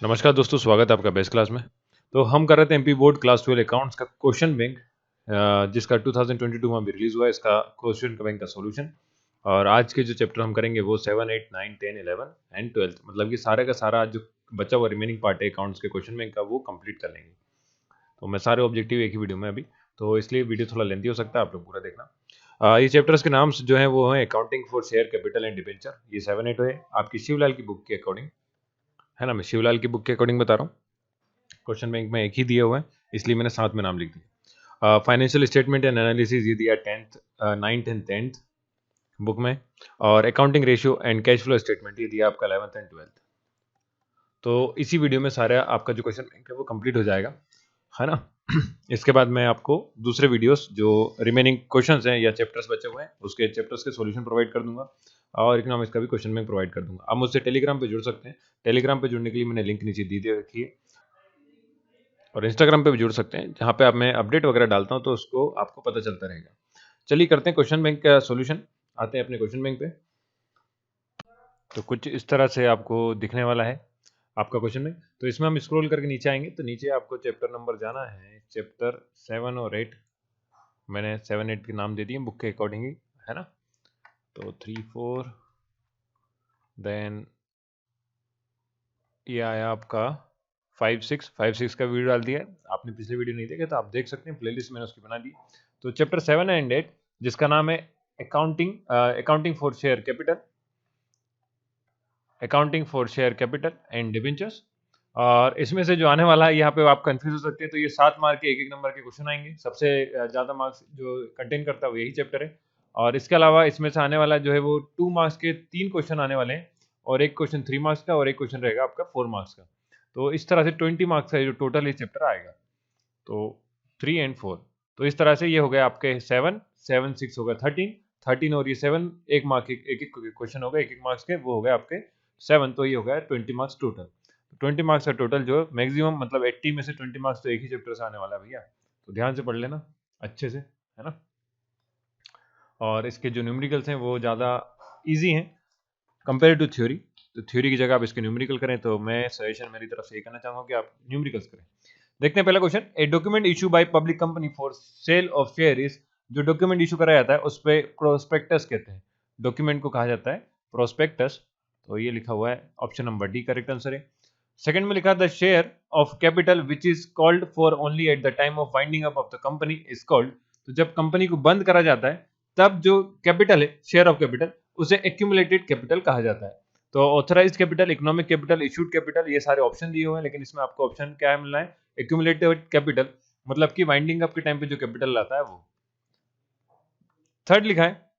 नमस्कार दोस्तों, स्वागत है आपका बेस्ट क्लास में। तो हम कर रहे थे एमपी बोर्ड क्लास 12 अकाउंट्स का क्वेश्चन बैंक, जिसका 2022 में अभी रिलीज हुआ है, इसका क्वेश्चन बैंक का सॉल्यूशन। और आज के जो चैप्टर हम करेंगे वो 7, 8, 9, 10, 11 एंड 12, मतलब कि सारे का सारा जो बचा हुआ रिमेनिंग पार्ट है अकाउंट्स के क्वेश्चन बैंक का, वो कंप्लीट कर लेंगे। तो मैं सारे ऑब्जेक्टिव एक ही वीडियो में अभी, तो इसलिए वीडियो थोड़ा लेंथी हो सकता है, आप लोग पूरा देखना। ये चैप्टर्स के नाम जो है वो है accounting for share capital and debenture. ये 7, 8 है आपकी शिवलाल की बुक के अकॉर्डिंग, है ना। मैं शिवलाल की बुक के अकॉर्डिंग बता रहा हूँ। क्वेश्चन बैंक में एक ही दिया हुआ है, इसलिए मैंने साथ में नाम लिख दिया। फाइनेंशियल स्टेटमेंट एंड एनालिसिस ये दिया 10th, 9th and 10th book में। और accounting ratio and cash flow statement ये दिया आपका 11th एंड 12th। तो इसी वीडियो में सारा आपका जो क्वेश्चन बैंक है वो कंप्लीट हो जाएगा, है ना। इसके बाद मैं आपको दूसरे वीडियोस जो रिमेनिंग क्वेश्चंस हैं या चैप्टर्स बचे हुए हैं उसके चैप्टर्स के सॉल्यूशन प्रोवाइड कर दूंगा, और इकोनॉमिक्स का भी क्वेश्चन बैंक प्रोवाइड कर दूंगा। आप मुझसे टेलीग्राम पे जुड़ सकते हैं। टेलीग्राम पे जुड़ने के लिए मैंने लिंक नीचे दी रखी है, और इंस्टाग्राम पे भी जुड़ सकते हैं, जहाँ पे आप मैं अपडेट वगैरह डालता हूँ तो उसको आपको पता चलता रहेगा। चलिए करते हैं क्वेश्चन बैंक का सॉल्यूशन। आते हैं अपने क्वेश्चन बैंक पे। तो कुछ इस तरह से आपको दिखने वाला है आपका क्वेश्चन बैंक। तो इसमें हम स्क्रॉल करके नीचे आएंगे, तो नीचे आपको चैप्टर नंबर जाना है, चैप्टर 7 और 8। मैंने 7, 8 के नाम दे दिए बुक के अकॉर्डिंग ही, है ना। तो 3, 4, देन ये आया आपका 5, 6 का वीडियो डाल दिया है। आपने पिछले वीडियो नहीं देखे तो आप देख सकते हैं, प्लेलिस्ट मैंने उसकी बना दी। तो चैप्टर 7 एंड 8 जिसका नाम है accounting for share capital, accounting for share capital and debentures. और इसमें से जो आने वाला है, यहाँ पे आप कंफ्यूज हो सकते हैं। तो ये 7 मार्क के एक नंबर के क्वेश्चन आएंगे। सबसे ज़्यादा मार्क्स जो कंटेन करता है वो यही चैप्टर है। और इसके अलावा इसमें से आने वाला जो है वो 2 मार्क्स के 3 क्वेश्चन आने वाले हैं, और एक क्वेश्चन 3 मार्क्स का, और एक क्वेश्चन रहेगा आपका 4 मार्क्स का। तो इस तरह से 20 मार्क्स का जो टोटल ये चैप्टर आएगा। तो 3 एंड 4, तो इस तरह से ये हो गया आपके 7, 7, 6 हो गया 13, 13 और ये 7 एक मार्क एक क्वेश्चन हो गया एक मार्क्स के, वो हो गए आपके 7। तो ये हो गया 20 मार्क्स टोटल। 20 मार्क्स का टोटल जो मैक्सिमम मतलब 80 में से 20 मार्क्स तो एक ही चैप्टर से आने वाला है भैया। तो ध्यान से पढ़ लेना अच्छे से, है ना। और इसके जो न्यूमेरिकल्स हैं वो ज़्यादा इजी हैं कंपेयर टू थ्योरी। तो थ्योरी की जगह आप इसके न्यूमेरिकल करें, तो मैं सजेशन मेरी तरफ से ये करना चाहूँगा कि आप न्यूमेरिकल्स करें। देखते हैं पहला question. A document issue by public company for sale of share is, जो डॉक्यूमेंट इशू कराया जाता है उस पे प्रोस्पेक्टस कहते हैं। डॉक्यूमेंट को कहा जाता है प्रोस्पेक्टस। तो ये लिखा हुआ है option number D correct answer है। सेकंड में लिखा the share of capital which is called for only at the time of winding up of the company is called. तो जब कंपनी को बंद करा जाता है तब जो कैपिटल है, शेयर ऑफ कैपिटल, उसे एक्यूमुलेटेड कैपिटल कहा जाता है। तो authorised capital, economic capital, issued capital, ये सारे ऑप्शन दिए हुए हैं, लेकिन इसमें आपको ऑप्शन क्या है मिलना है, एक्यूमुलेटेड कैपिटल, मतलब कि वाइंडिंग अप के टाइम पे जो कैपिटल आता है वो। थर्ड लिखा है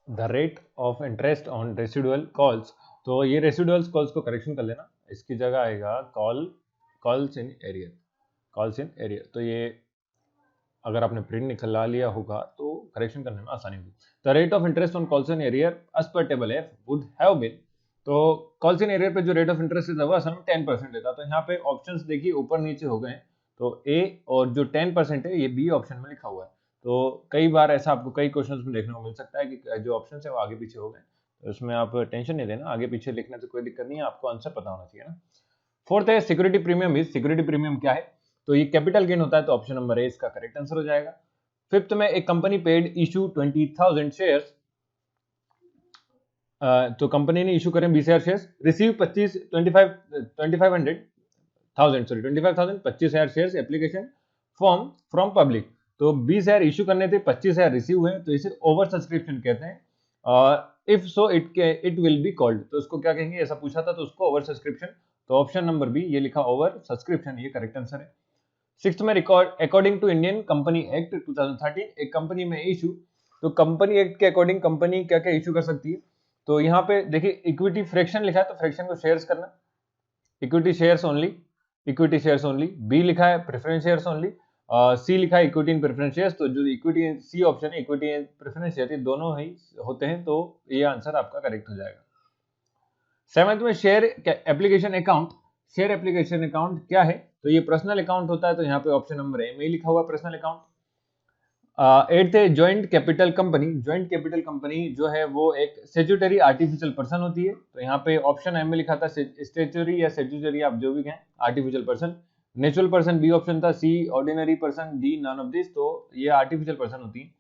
the rate of interest on residual calls. तो ये रेसिडुअल कॉल्स को करेक्शन कर लेना, इसकी जगह आएगा calls in arrear, calls in arrear. तो ये अगर आपने प्रिंट निकला लिया होगा तो करेक्शन करने में आसानी होगी। The rate of interest on calls in arrear as per table F would have been. तो कॉल्स इन एरियर पे जो रेट ऑफ इंटरेस्ट है वो असल में 10% देता। तो यहाँ पे ऑप्शंस देखिए ऊपर नीचे हो गए हैं। तो ए और जो 10% है ये बी ऑप्शन में लिखा हुआ है। तो कई बार ऐसा आपको कई क्वेश्चंस में देखने को मिल सकता है कि जो ऑप्शन है वो आगे पीछे हो गए। तो उसमें आप टेंशन नहीं लेना, आगे पीछे लिखने से कोई दिक्कत नहीं है, आपको आंसर पता होना चाहिए ना। फोर्थ है security premium is, security premium क्या है, तो ये कैपिटल गेन होता है, तो ऑप्शन नंबर ए इसका करेक्ट आंसर हो जाएगा। फिफ्थ में एक कंपनी पेड इशू 20,000 शेयर्स, तो कंपनी ने इशू करें 20,000 shares, receive 25,000 shares application form from public. तो 20,000 इशू करने थे, 25,000 रिसीव हुए, तो इसे ओवर सब्सक्रिप्शन कहते हैं। If so it will be called, तो उसको क्या कहेंगे, ऐसा पूछा था तो उसको ओवर सब्सक्रिप्शन। तो ऑप्शन नंबर बी ये लिखा ओवर सब्सक्रिप्शन, ये करेक्ट आंसर है। सिक्स्थ में record according to Indian company act 2013, एक कंपनी में इशू, तो कंपनी एक्ट के अकॉर्डिंग कंपनी क्या क्या इशू कर सकती है। तो यहाँ पे देखिए इक्विटी फ्रैक्शन लिखा है, तो फ्रैक्शन को शेयर्स करना, equity shares only, equity shares only. B लिखा है प्रेफरेंस शेयर्स ओनली, सी लिखा है इक्विटी इन प्रेफरेंस शेयर्स। तो जो इक्विटी सी ऑप्शन है इक्विटी इन प्रेफरेंस शेयर, दोनों ही होते हैं, तो ये आंसर आपका करेक्ट हो जाएगा। सेवंथ में share application account, share application account क्या है, तो ये पर्सनल अकाउंट होता है। तो यहाँ पे ऑप्शन नंबर ए में लिखा हुआ पर्सनल अकाउंट। एट्थ है joint capital company. Joint capital company जो है वो एक स्टैट्यूटरी आर्टिफिशियल पर्सन होती है। तो यहाँ पे ऑप्शन एम में लिखा था स्टैट्यूटरी या स्टैट्यूटरी, आप जो भी कहें, artificial person. Natural person B option था, C ordinary person, D none of this. तो ये आर्टिफिशियल पर्सन होती है।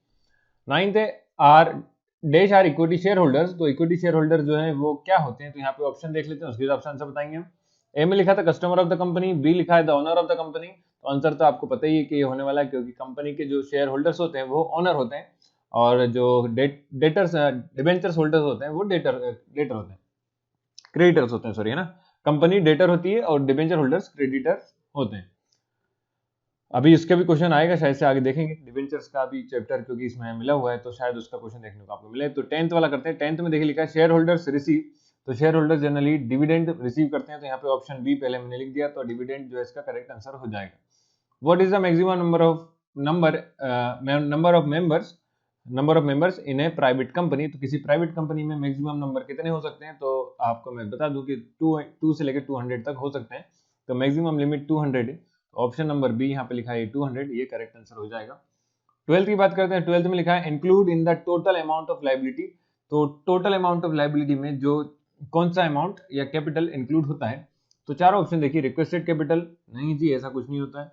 नाइन्थ है are dash are equity share holders. तो इक्विटी शेयर होल्डर जो है वो क्या होते हैं, तो यहाँ पे ऑप्शन देख लेते हैं, उसके हिसाब से आंसर बताएंगे हम। ए में लिखा था customer of the company, B लिखा है the owner of the company. तो आंसर तो आपको पता ही है कि ये होने वाला है, क्योंकि कंपनी के जो शेयर होल्डर्स होते हैं वो ओनर होते हैं, और जो डेटर्स डिबेंचर्स होल्डर्स होते हैं वो डेटर होते हैं, क्रेडिटर्स होते हैं, सॉरी, है ना। कंपनी डेटर होती है और डिबेंचर होल्डर्स क्रेडिटर्स होते हैं। अभी इसका भी क्वेश्चन आएगा, शायद से आगे देखेंगे डिबेंचर्स का भी चैप्टर, क्योंकि इसमें मिला हुआ है, तो शायद उसका क्वेश्चन देखने को आपको मिले। तो 10th वाला करते हैं। 10th में देखिए लिखा है शेयर होल्डर्स रिसीव। तो share holders generally dividend receive करते हैं, तो यहाँ पे ऑप्शन बी पहले मैंने लिख दिया, तो डिविडेंड जो है इसका करेक्ट आंसर हो जाएगा। What is the maximum number of members in A private company. तो किसी प्राइवेट कंपनी में मैक्सिमम नंबर कितने हो सकते हैं, तो आपको मैं बता दूं कि 2 से लेकर 200 तक हो सकते हैं। तो मैक्सिमम लिमिट 200 है। ऑप्शन नंबर बी यहाँ पे लिखा है 200, ये करेक्ट आंसर हो जाएगा। 12th की बात करते हैं। 12th में लिखा है include in the total amount of liability. तो टोटल अमाउंट ऑफ लाइबिलिटी में जो कौन सा अमाउंट या कैपिटल इंक्लूड होता है, तो चार ऑप्शन देखिए। रिक्वेस्टेड कैपिटल, नहीं जी ऐसा कुछ नहीं होता है।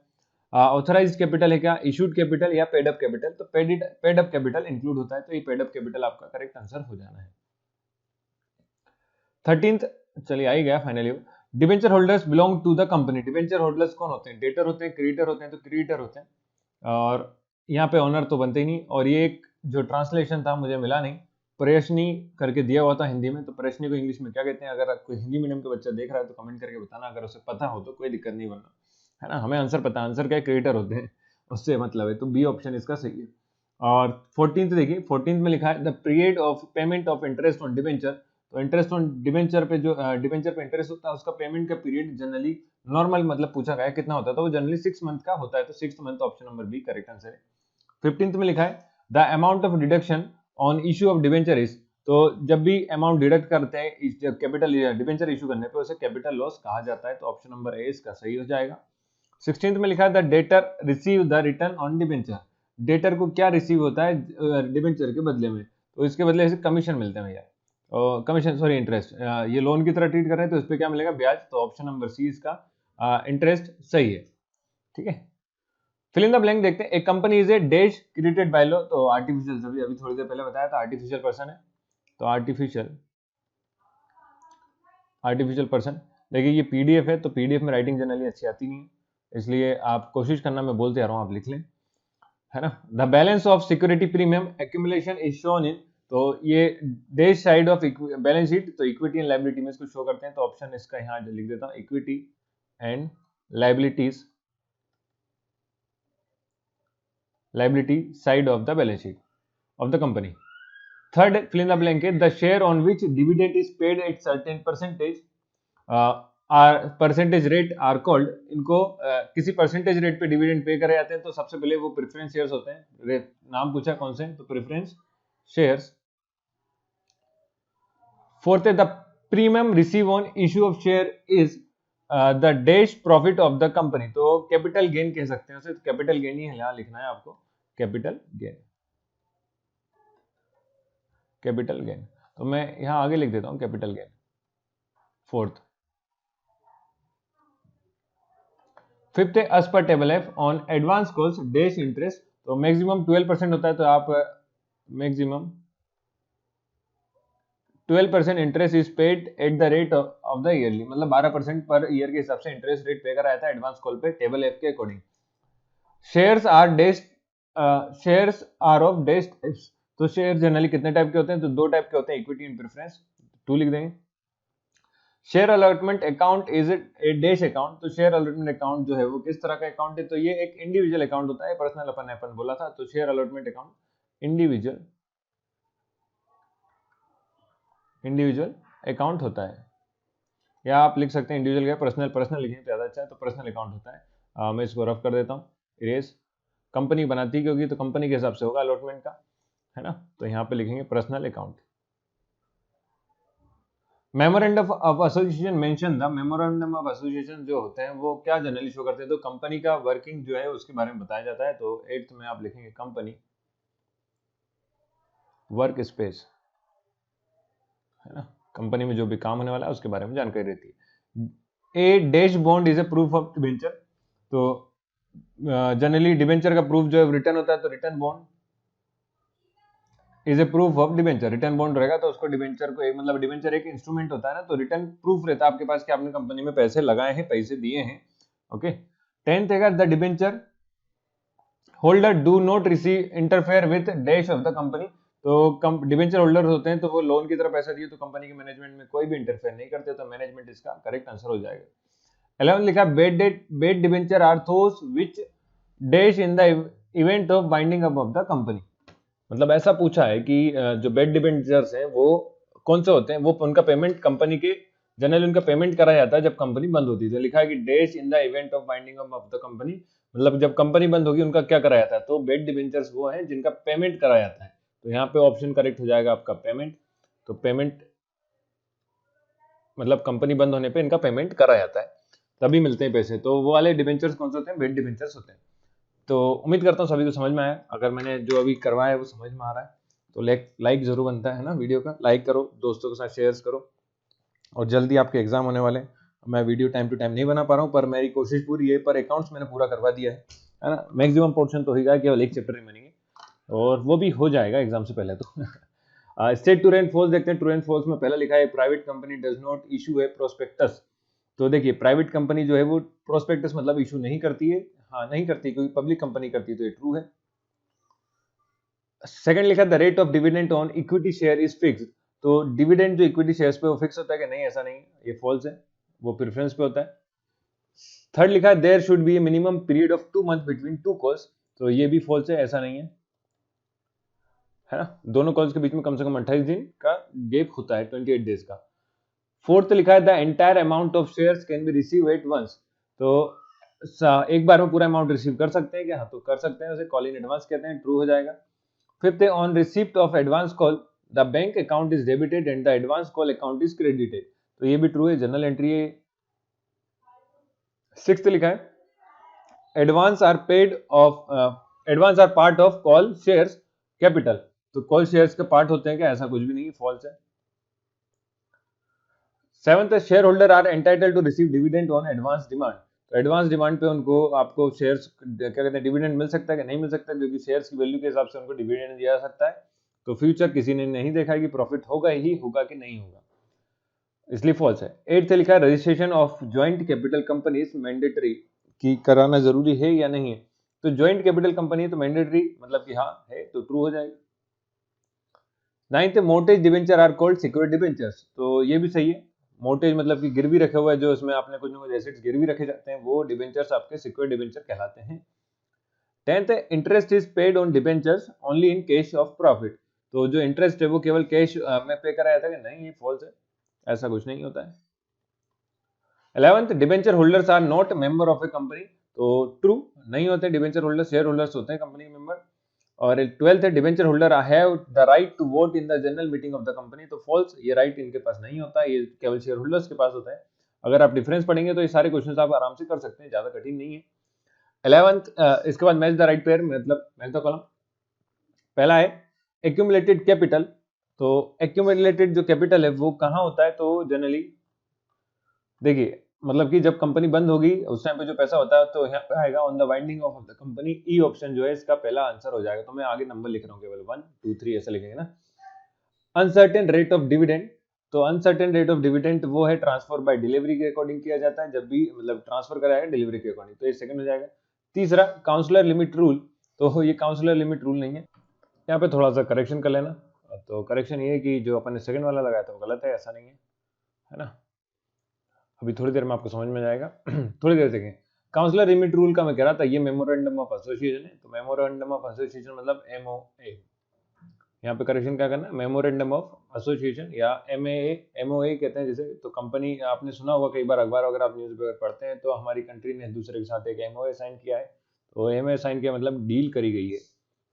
ऑथराइज्ड कैपिटल है क्या, इशूड कैपिटल या पेड अप कैपिटल। तो पेड अप कैपिटल इंक्लूड होता है, तो ये पेड अप कैपिटल आपका करेक्ट आंसर हो जाना है। 13th चलिए आ ही गया finally. Debenture holders belong to the company. Debenture holders कौन होते हैं, डेटर होते हैं, क्रेडिटर होते हैं। तो क्रेडिटर होते हैं, और यहाँ पे ऑनर तो बनते ही नहीं। और ये एक जो ट्रांसलेशन था मुझे मिला नहीं, प्रयशनी करके दिया हुआ था हिंदी में। तो प्रयशनी को इंग्लिश में क्या कहते हैं, अगर कोई हिंदी मीडियम का बच्चा देख रहा है तो कमेंट करके बताना, अगर उसे पता हो तो कोई दिक्कत नहीं, वरना है ना हमें आंसर पता, आंसर क्या क्रिएटर होते हैं, उससे मतलब है। तो बी ऑप्शन इसका सही है। और 14th देखिए, 14th में लिखा है the period of payment of interest on debenture. तो इंटरेस्ट ऑन डिबेंचर पे जो डिबेंचर पे इंटरेस्ट होता है, उसका पेमेंट का पीरियड जनरली नॉर्मल मतलब पूछा गया है कितना होता है, तो वो जनरली 6 मंथ का होता है। तो 6th month option number B correct answer है। 15th में लिखा है the amount of deduction on issue of debenture is. तो जब भी अमाउंट डिडक्ट करते हैं कैपिटल डिबेंचर इशू करने पे, उसे कैपिटल लॉस कहा जाता है। तो ऑप्शन नंबर ए इसका सही हो जाएगा। 16th में लिखा है the debtor receive the return on debenture. Debtor को क्या रिसीव होता है डिबेंचर के बदले में, तो इसके बदले से कमीशन मिलते हैं भैया, कमीशन सॉरी इंटरेस्ट। ये लोन की तरह ट्रीट कर रहे हैं, तो इस पर क्या मिलेगा, ब्याज। तो ऑप्शन नंबर सी इसका इंटरेस्ट सही है। ठीक है, फिल इन द ब्लैंक देखते हैं। एक company is a dash created by law. तो आर्टिफिशियल, अभी थोड़ी देर पहले बताया था आर्टिफिशियल पर्सन है। तो आर्टिफिशियल पर्सन देखिए, ये पीडीएफ है, तो पीडीएफ में राइटिंग जनरली अच्छी आती नहीं है, इसलिए आप कोशिश करना, मैं बोलते आ रहा हूँ, आप लिख लें, है ना। The balance of security premium accumulation is shown इन। तो ये dash side of balance sheet, तो इक्विटी एंड लायबिलिटी में इसको शो करते हैं। तो ऑप्शन इसका यहाँ लिख देता हूँ, equity and liability side of the balance sheet of the company. Third fill in the blank है the share on which dividend is paid at certain percentage rate are called. इनको किसी परसेंटेज रेट पे dividend pay करे जाते हैं, तो सबसे पहले वो प्रेफरेंस शेयर्स होते हैं। नाम पूछा कौन से, तो प्रेफरेंस शेयर्स। फोर्थ है the premium receive on issue of share is the dash profit of the company. तो कैपिटल गेन कह सकते हैं उसे, कैपिटल गेन ही यहाँ लिखना है आपको, कैपिटल गेन। तो मैं यहाँ आगे लिख देता हूँ कैपिटल गेन। फोर्थ। फिफ्थ है as per table F on advance calls dash interest. तो मैक्सिमम 12% होता है, तो आप maximum 12% interest is paid at the rate of the yearly, मतलब 12% पर ईयर के हिसाब से इंटरेस्ट रेट पे कराया था एडवांस कॉल पे, टेबल एफ के according. Shares are of dash types. तो शेयर जनरली कितने टाइप के होते हैं, तो 2 टाइप के होते हैं, इक्विटी एंड प्रेफरेंस। 2 लिख देंगे। Share allotment account is a dash account. तो शेयर अलॉटमेंट अकाउंट जो है वो किस तरह का अकाउंट है, तो ये एक इंडिविजुअल अकाउंट होता है, पर्सनल अपन बोला था। तो share allotment account individual account होता है, या आप लिख सकते हैं इंडिविजुअल या पर्सनल लिखें तो ज्यादा अच्छा है। तो पर्सनल अकाउंट होता है। मैं इसको रफ कर देता हूँ, इरेज। कंपनी बनाती है क्योंकि, तो कंपनी के हिसाब से होगा अलॉटमेंट का, है ना। तो यहाँ पे लिखेंगे personal account. Memorandum of association mention the. Memorandum of association जो होते हैं वो क्या जनरली शो करते हैं, तो कंपनी का वर्किंग जो है उसके बारे में बताया जाता है। तो 8th में आप लिखेंगे कंपनी वर्क स्पेस, है ना, कंपनी में जो भी काम होने वाला है उसके बारे में जानकारी रहती है। A dash bond is a proof of debenture, तो जनरली डिबेंचर का प्रूफ जो है रिटर्न होता है, तो return bond is a proof of debenture, return bond रहेगा तो उसको डिबेंचर को मतलब डिबेंचर एक इंस्ट्रूमेंट होता है ना, तो रिटर्न प्रूफ रहता है आपके पास कि आपने कंपनी में पैसे लगाए हैं, पैसे दिए हैं। ओके, 10th है the debenture holder do not receive interfere with dash of the company, तो डिबेंचर होल्डर होते हैं तो वो लोन की तरह पैसा दिए तो कंपनी के मैनेजमेंट में कोई भी इंटरफेयर नहीं करते, तो मैनेजमेंट इसका करेक्ट आंसर हो जाएगा। 11 लिखा bad debenture are those which dash in the event of binding up of the company, मतलब ऐसा पूछा है कि जो बेड डिबेंचर्स हैं वो कौन से होते हैं, वो उनका पेमेंट कंपनी के जनरली उनका पेमेंट करा जाता है जब कंपनी बंद होती है, तो लिखा है कि dash in the event of binding up of the company, मतलब जब कंपनी बंद होगी उनका क्या करा जाता है, तो बेड डिबेंचर्स वो हैं जिनका पेमेंट करा जाता है, तो यहाँ पे ऑप्शन करेक्ट हो जाएगा आपका पेमेंट, तो पेमेंट मतलब कंपनी बंद होने पे इनका पेमेंट करा जाता है तभी मिलते हैं पैसे, तो वो वाले डिबेंचर्स कौन से होते हैं, बेड डिबेंचर्स होते हैं। तो उम्मीद करता हूँ सभी को समझ में आया, अगर मैंने जो अभी करवाया है वो समझ में आ रहा है तो लाइक जरूर बनता है ना, वीडियो का लाइक करो, दोस्तों के साथ शेयर करो, और जल्दी आपके एग्जाम होने वाले हैं। मैं वीडियो टाइम टू टाइम नहीं बना पा रहा हूँ पर मेरी कोशिश पूरी है, पर अकाउंट्स मैंने पूरा करवा दिया है ना, मैक्सिमम पोर्शन तो ही गया, केवल एक चैप्टर ही बनेंगे और वो भी हो जाएगा एग्जाम से पहले तो स्टेट ट्रू एंड फॉल्स देखते हैं। ट्रू एंड फॉल्स में पहला लिखा है private company does not issue A prospectus, तो देखिए प्राइवेट कंपनी जो है वो प्रोस्पेक्टस मतलब इशू नहीं करती है, हाँ नहीं करती, क्योंकि पब्लिक कंपनी करती है तो ये ट्रू है। सेकंड लिखा the rate of dividend on equity share is fixed, तो डिविडेंड जो इक्विटी शेयर्स पे वो फिक्स होता है कि नहीं, ऐसा नहीं है, ये फॉल्स है, वो प्रेफरेंस पे होता है। थर्ड लिखा है there should be a minimum period of 2 month between two calls, तो ये भी फॉल्स है, ऐसा नहीं है ना, दोनों कॉल्स के बीच में कम से कम 28 दिन का गैप होता है, 28 डेज का। फोर्थ लिखा है the entire amount of shares can be receive at once, तो एक बार में पूरा अमाउंट रिसीव कर सकते हैं क्या, हाँ तो कर सकते हैं, उसे कॉल इन एडवांस कहते हैं, ट्रू हो जाएगा। फिफ्थ है on receipt of advance call the bank account is debited and the advance call account is credited, तो ये भी ट्रू है, जनरल एंट्री है। सिक्स्थ लिखा है advance are part of call shares capital, तो कॉल शेयर्स के पार्ट होते हैं क्या, ऐसा कुछ भी नहीं, फॉल्स है। सेवंथ है share holder are entitled to receive dividend on advance demand, तो एडवांस डिमांड पे उनको आपको शेयर्स क्या कहते हैं डिविडेंड मिल सकता है कि नहीं मिल सकता, क्योंकि शेयर्स की वैल्यू के हिसाब से उनको डिविडेंड दिया जा सकता है, तो फ्यूचर किसी ने नहीं देखा कि प्रॉफिट होगा ही होगा कि नहीं होगा, इसलिए फॉल्स है। एट्थ लिखा है registration of joint capital company mandatory, की कराना जरूरी है या नहीं है, तो ज्वाइंट कैपिटल कंपनी है तो मैंडेटरी मतलब कि हाँ है, तो ट्रू हो जाएगा। Ninth mortgage debenture are called secured debentures, तो ये भी सही है, मोर्टेज मतलब कि गिरवी रखे हुए जो इसमें आपने कुछ ना कुछ एसेट्स गिरवी रखे जाते हैं वो डिबेंचर्स आपके सिक्योर्ड डिबेंचर कहलाते हैं। 10th interest is paid on debentures only in case of profit, तो जो इंटरेस्ट है वो केवल कैश में पे कराया था कि नहीं, ये फॉल्स है, ऐसा कुछ नहीं होता है। 11th debenture holders are not member of a company, तो ट्रू नहीं होते, डिबेंचर होल्डर शेयर होल्डर्स होते हैं कंपनी के मेंबर। और 12th है debenture holder have the right to vote in the general meeting of the company, तो false, ये राइट इनके पास नहीं होता, ये केवल शेयर होल्डर्स के पास होता है। अगर आप डिफरेंस पढ़ेंगे तो ये सारे क्वेश्चंस आप आराम से कर सकते हैं, ज्यादा कठिन नहीं है। 11th इसके बाद मैच द राइट पेयर, मतलब मैच द कॉलम। पहला है एक्यूमुलेटेड कैपिटल, तो एक्यूमुलेटेड जो कैपिटल है वो कहाँ होता है, तो जनरली देखिए मतलब कि जब कंपनी बंद होगी उस टाइम पे जो पैसा होता है तो यहाँ पे आएगा on the winding of the company, E option जो है इसका पहला आंसर हो जाएगा, तो मैं आगे नंबर लिख रहा हूँ केवल 1 2 3 ऐसा लिखेंगे ना। अनसर्टेन रेट ऑफ डिविडेंड, तो अनसर्टेन रेट ऑफ डिविडेंड वो है ट्रांसफर बाय डिलीवरी के अकॉर्डिंग किया जाता है, जब भी मतलब ट्रांसफर कराएगा डिलीवरी के अकॉर्डिंग, तो ये सेकंड हो जाएगा। तीसरा काउंसलर लिमिट रूल, तो ये काउंसलर लिमिट रूल नहीं है, यहाँ पे थोड़ा सा करेक्शन कर लेना, तो करेक्शन ये है कि जो अपन ने सेकंड वाला लगाया था वो गलत है, ऐसा नहीं है ना, अभी थोड़ी देर में आपको समझ में जाएगा थोड़ी देर देखें। काउंसलर लिमिट रूल का मैं कह रहा था, ये मेमोरेंडम ऑफ एसोसिएशन है, तो मेमोरेंडम ऑफ एसोसिएशन मतलब एमओए, यहाँ पे करेक्शन क्या करना है, मेमोरेंडम ऑफ एसोसिएशन या एमओए कहते हैं जैसे, तो कंपनी आपने सुना होगा कई बार अखबार अगर आप न्यूज़पेपर पढ़ते हैं, तो हमारी कंट्री ने दूसरे के साथ एक एमओए साइन किया है, तो एमओए साइन किया मतलब डील करी गई है,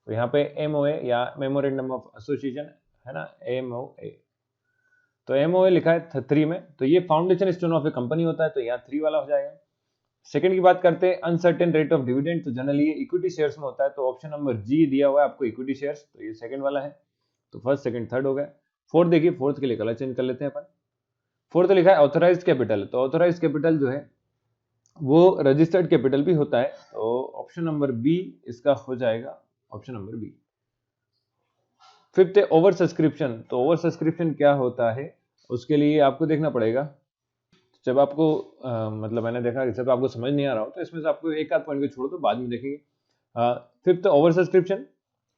तो यहाँ पे एमओए या मेमोरेंडम ऑफ एसोसिएशन है ना, एमओए, तो एमओए लिखा है 3 में, तो ये foundation stone of a company होता है, तो यहाँ 3 वाला हो जाएगा। सेकंड की बात करते हैं अनसर्टेन रेट ऑफ डिविडेंड, तो जनरली ये इक्विटी शेयर्स में होता है, तो ऑप्शन नंबर जी दिया हुआ है आपको इक्विटी शेयर्स, तो ये सेकंड वाला है। तो फर्स्ट सेकंड थर्ड हो गया। फोर्थ देखिए, फोर्थ के लिए कलर चेंज कर लेते हैं अपन। फोर्थ लिखा है ऑथराइज्ड कैपिटल, तो ऑथराइज्ड कैपिटल जो है वो रजिस्टर्ड कैपिटल भी होता है, तो ऑप्शन नंबर बी इसका हो जाएगा, ऑप्शन नंबर बी। फिफ्थ है ओवर सब्सक्रिप्शन, तो ओवर सब्सक्रिप्शन क्या होता है उसके लिए आपको देखना पड़ेगा। जब आपको मतलब मैंने देखा कि जब आपको समझ नहीं आ रहा हो तो इसमें से आपको एक आध पॉइंट को छोड़ो तो बाद में देखेंगे। Fifth over subscription,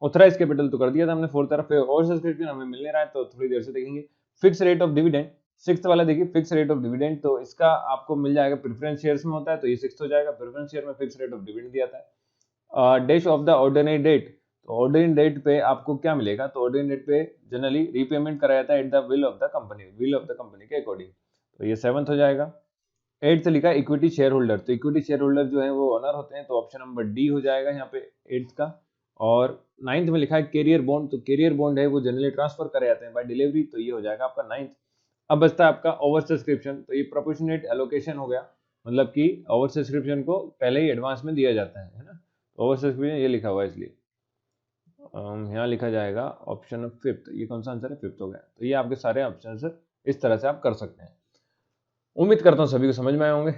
authorise capital तो कर दिया था हमने फोर्थ तरफ, ओवर सब्सक्रिप्शन हमें मिल नहीं रहा है तो थोड़ी देर से देखेंगे। Fix rate of dividend, sixth वाला देखिए फिक्स रेट ऑफ डिविडेंड, तो इसका आपको मिल जाएगा, प्रेफरेंस शेयर्स में होता है तो ये सिक्स्थ हो जाएगा, प्रेफरेंस शेयर में फिक्स रेट ऑफ डिविडेंड दिया था। Dash of the ordinary debt, तो ऑर्डिनरी डेट पे आपको क्या मिलेगा, तो ऑर्डिनरी डेट पे जनरली रीपेमेंट कराया जाता है at the will of the company, will of the company के अकॉर्डिंग, तो ये सेवंथ हो जाएगा। एट्थ लिखा इक्विटी शेयर होल्डर, तो इक्विटी शेयर होल्डर जो है वो ओनर होते हैं, तो ऑप्शन नंबर डी हो जाएगा यहाँ पे एट्थ का। और नाइन्थ में लिखा है कैरियर बॉन्ड, तो कैरियर बॉन्ड है वो जनरली ट्रांसफर करे जाते हैं बाय डिलीवरी, तो ये हो जाएगा आपका नाइन्थ। अब बचता है आपका ओवर सब्सक्रिप्शन, तो ये प्रोपोर्शनेट एलोकेशन हो गया, मतलब कि ओवर सब्सक्रिप्शन को पहले ही एडवांस में दिया जाता है ना, ओवर सब्सक्रिप्शन ये लिखा हुआ है इसलिए यहाँ लिखा जाएगा ऑप्शन फिफ्थ, ये कौन सा आंसर है, फिफ्थ हो गया। तो ये आपके सारे ऑप्शन इस तरह से आप कर सकते हैं। उम्मीद करता हूँ सभी को समझ में आए होंगे।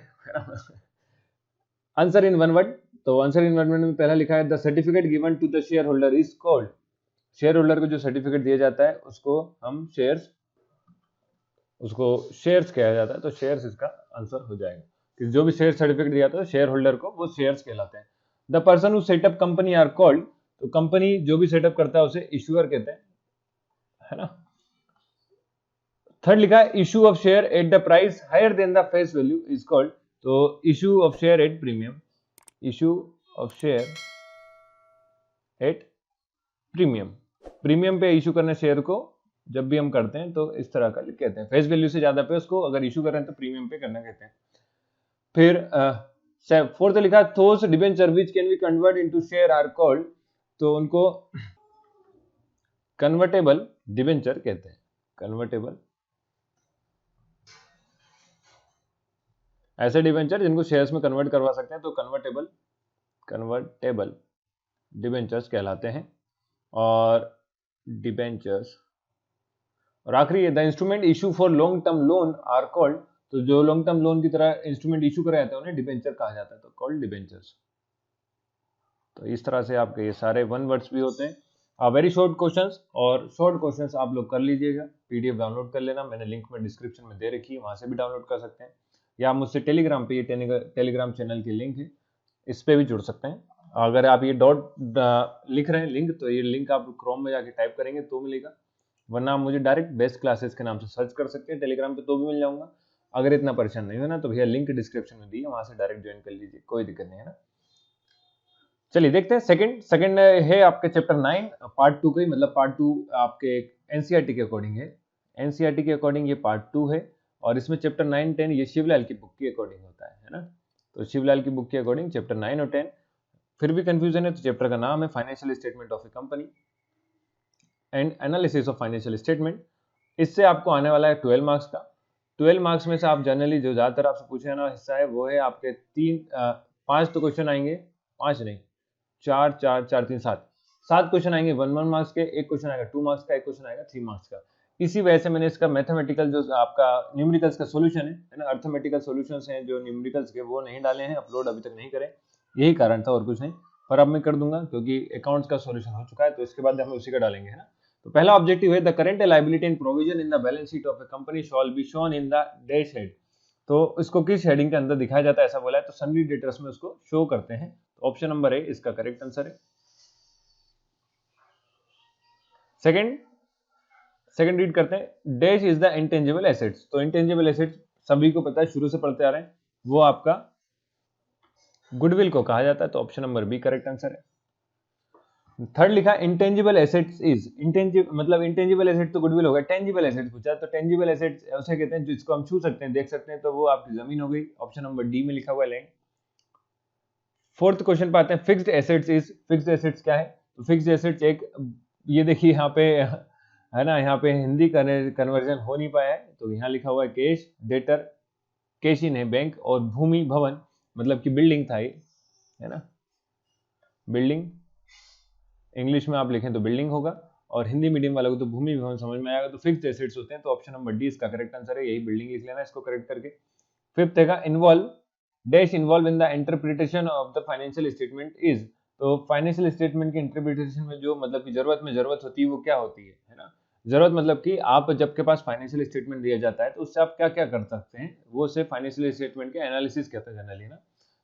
आंसर इन वन वर्ड, तो आंसर इन वन वर्ड में पहला लिखा है the certificate given to the share holder is called, share holder को जो सर्टिफिकेट दिया जाता है उसको हम शेयर्स, उसको शेयर्स कहा जाता है, तो शेयर्स इसका आंसर हो जाएगा कि जो भी शेयर सर्टिफिकेट दिया जाता है शेयर होल्डर को वो शेयर्स कहलाते हैं। The person who set up company are called, तो कंपनी जो भी सेटअप करता है उसे इश्यूअर कहते हैं, है ना। थर्ड लिखा है issue of share at the price higher than the face value is called, तो issue of share at premium, issue of share at premium, premium पे इशू करने शेयर को जब भी हम करते हैं तो इस तरह का कहते हैं, फेस वैल्यू से ज्यादा पे उसको अगर इशू कर रहे हैं तो प्रीमियम पे करना कहते हैं। फिर फोर्थ लिखा those debenture which can be convert into share are called, तो उनको कन्वर्टेबल डिबेंचर कहते हैं, कन्वर्टेबल, ऐसे डिबेंचर जिनको शेयर्स में कन्वर्ट करवा सकते हैं तो कन्वर्टेबल डिबेंचर्स कहलाते हैं। और डिबेंचर्स, और आखिरी the instrument issue for long term loan are called, तो जो लॉन्ग टर्म लोन की तरह इंस्ट्रूमेंट इशू कराए जाते हैं उन्हें डिबेंचर कहा जाता है, तो कॉल्ड डिबेंचर्स। तो इस तरह से आपके ये सारे वन वर्ड्स भी होते हैं। वेरी शॉर्ट क्वेश्चंस, और शॉर्ट क्वेश्चंस आप लोग कर लीजिएगा, पीडीएफ डाउनलोड कर लेना, मैंने लिंक में डिस्क्रिप्शन में दे रखी है, वहां से भी डाउनलोड कर सकते हैं, या आप मुझसे टेलीग्राम पे, ये टेलीग्राम चैनल की लिंक है, इस पे भी जुड़ सकते हैं। अगर आप ये डॉट लिख रहे हैं लिंक, तो ये लिंक आप क्रोम में जाके टाइप करेंगे तो मिलेगा, वरना आप मुझे डायरेक्ट बेस्ट क्लासेस के नाम से सर्च कर सकते हैं टेलीग्राम पे, तो भी मिल जाऊंगा। अगर इतना परेशान नहीं होना तो भैया लिंक डिस्क्रिप्शन में दी है, वहां से डायरेक्ट ज्वाइन कर लीजिए, कोई दिक्कत नहीं है ना। चलिए देखते हैं सेकंड है आपके चैप्टर 9 पार्ट 2 का, मतलब पार्ट 2 आपके एनसीईआरटी के अकॉर्डिंग है, एनसीईआरटी के अकॉर्डिंग ये पार्ट 2 है, और इसमें चैप्टर 9, 10 ये शिवलाल की बुक के अकॉर्डिंग होता है ना। तो शिवलाल की बुक के अकॉर्डिंग चैप्टर 9 और 10, फिर भी कंफ्यूजन है तो चैप्टर का नाम है financial statement of a company and analysis of financial statement. इससे आपको आने वाला है 12 मार्क्स का। 12 मार्क्स में से आप जनरली जो ज्यादातर आपसे पूछे जाना हिस्सा है वो है आपके 5 तो क्वेश्चन आएंगे, 5 नहीं 4 4 4 3 7 क्वेश्चन आएंगे 1 मार्क्स के, एक क्वेश्चन आएगा 2 मार्क्स का, एक क्वेश्चन आएगा 3 मार्क्स का। इसी वजह से मैंने इसका मैथमेटिकल जो आपका न्यूमेरिकल्स का सॉल्यूशन है ना, अर्थमेटिकल सॉल्यूशंस हैं जो न्यूमेरिकल्स के, वो नहीं डाले हैं, अपलोड अभी तक नहीं करें, यही कारण था और कुछ नहीं, पर अब मैं कर दूंगा क्योंकि अकाउंट्स का सॉल्यूशन हो चुका है, तो इसके बाद हम उसी का डालेंगे, है ना। तो पहला ऑब्जेक्टिव है the current liability and provision in the balance sheet of a company shawl be shown in the dash head, तो इसको किस हेडिंग के अंदर दिखाया जाता है ऐसा बोला है, तो सन्नी डेटर्स में उसको शो करते हैं, तो ऑप्शन नंबर ए इसका करेक्ट आंसर है। सेकंड रीड करते हैं, dash is the intangible assets, तो इंटेंजिबल एसेट्स सभी को पता है, शुरू से पढ़ते आ रहे हैं, वो आपका गुडविल को कहा जाता है, तो option number B correct answer है। थर्ड लिखा इंटेंजिबल एसेट्स इज, मतलब इंटेंजिबल एसेट तो गुडविल हो गया, टेंजिबल एसेट पूछा, तो टेंजिबल एसेट्स ऐसे कहते हैं जिसको हम छू सकते हैं, देख सकते हैं, तो वो आपकी जमीन हो गई, ऑप्शन नंबर डी में लिखा हुआ है लैंड। फोर्थ क्वेश्चन पे आते हैं, fixed assets is, fixed assets क्या है, तो फिक्स्ड एसेट्स एक, ये देखिए यहाँ पे है ना, यहाँ पे हिंदी कन्वर्जन हो नहीं पाया है, तो यहाँ लिखा हुआ है कैश डेटर, कैश इन है बैंक, और भूमि भवन मतलब कि बिल्डिंग था ये, है ना, बिल्डिंग इंग्लिश में आप लिखें तो बिल्डिंग होगा, और हिंदी मीडियम वालों को तो भूमि भवन समझ में आएगा, तो फिक्स्ड एसेट्स होते हैं, तो ऑप्शन नंबर डी इसका करेक्ट आंसर है, यही बिल्डिंग लिख लेना इसको करेक्ट करके। फिफ्थ है involve dash involve in the interpretation of the financial statement is, तो फाइनेंशियल स्टेटमेंट की इंटरप्रिटेशन में जो मतलब की जरूरत होती है वो क्या होती है ना। जरूरत मतलब कि आप जब के पास फाइनेंशियल स्टेटमेंट दिया जाता है तो उससे आप क्या क्या कर सकते हैं, वो से फाइनेंशियल स्टेटमेंट के एनालिसिस कहते हैं जनरली ना।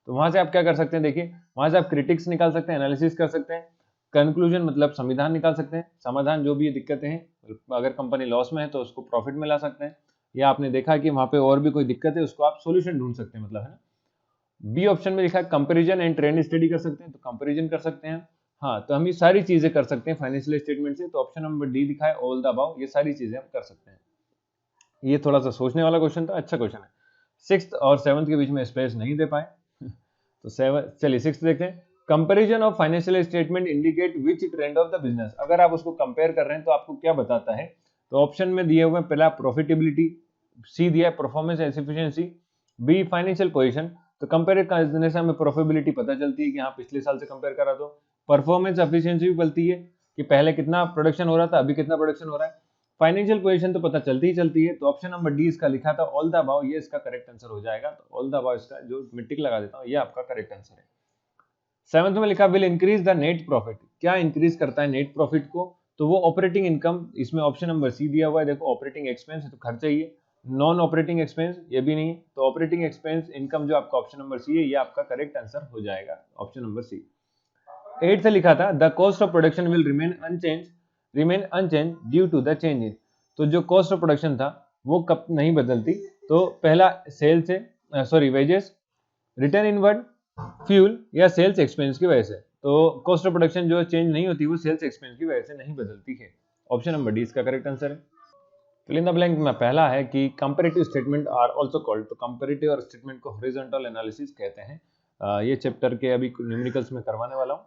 तो वहां से आप क्या कर सकते हैं, देखिए वहां से आप क्रिटिक्स निकाल सकते हैं, एनालिसिस कर सकते हैं, कंक्लूजन मतलब संविधान निकाल सकते हैं, समाधान जो भी ये दिक्कतें हैं, अगर कंपनी लॉस में है तो उसको प्रॉफिट में ला सकते हैं, या आपने देखा कि वहां पे और भी कोई दिक्कत है उसको आप सोल्यूशन ढूंढ सकते हैं, मतलब है ना। बी ऑप्शन में लिखा है कंपैरिजन एंड ट्रेंड स्टडी कर सकते हैं, तो कंपैरिजन कर सकते हैं। हाँ, तो हम ये सारी चीजें कर सकते हैं फाइनेंशियल स्टेटमेंट से, तो ऑप्शन नंबर डी लिखा है ऑल द अबव, ये सारी चीजें हम कर सकते हैं। ये थोड़ा सा सोचने वाला क्वेश्चन था, अच्छा क्वेश्चन है। सिक्स्थ और सेवंथ के बीच में स्पेस नहीं दे पाए तो चलिए सिक्स्थ देखते हैं। Comparison of financial statement indicate which trend of the business, अगर आप उसको कंपेयर कर रहे हैं तो आपको क्या बताता है, तो ऑप्शन में दिए हुए पहला प्रॉफिटेबिलिटी, सी दिया है performance and efficiency, be financial position, तो कंपेयर करने से हमें प्रॉफिटेबिलिटी पता चलती है कि हाँ पिछले साल से कंपेयर करा, तो परफॉर्मेंस एफिशिएंसी भी बोलती है कि पहले कितना प्रोडक्शन हो रहा था अभी कितना प्रोडक्शन हो रहा है, फाइनेंशियल पोजीशन तो पता चलती है। तो ऑप्शन नंबर डी इसका लिखा था ऑल द अबव, ये इसका करेक्ट आंसर हो जाएगा, तो ऑल द अबव इसका जो टिक लगा देता हूं ये आपका करेक्ट आंसर है। सेवंथ में लिखा will increase the net profit, क्या इंक्रीज करता है नेट प्रॉफिट को, तो वो ऑपरेटिंग इनकम, इसमें ऑप्शन नंबर सी दिया हुआ है, देखो ऑपरेटिंग एक्सपेंस है तो खर्चा ही है, नॉन ऑपरेटिंग एक्सपेंस ये भी नहीं है, तो ऑपरेटिंग एक्सपेंस इनकम जो आपका ऑप्शन नंबर सी है ये आपका करेक्ट आंसर हो जाएगा, ऑप्शन नंबर सी। एट से लिखा था the cost of production will remain unchange due to the change in, तो जो कॉस्ट ऑफ प्रोडक्शन था वो कब नहीं बदलती, तो पहला सेल से वेजेस, रिटर्न इनवर्ड, फ्यूल या सेल्स एक्सपेंस की वजह से, तो कॉस्ट ऑफ प्रोडक्शन जो चेंज नहीं होती वो सेल्स एक्सपेंस की वजह से नहीं बदलती है, ऑप्शन नंबर डी इसका करेक्ट आंसर है। फिल इन द ब्लैंक में पहला है कि comparative statement are also called, तो कंपैरेटिव और स्टेटमेंट को हॉरिजॉन्टल एनालिसिस कहते हैं। ये चैप्टर के अभी न्यूमेरिकल्स में करवाने वाला हूँ,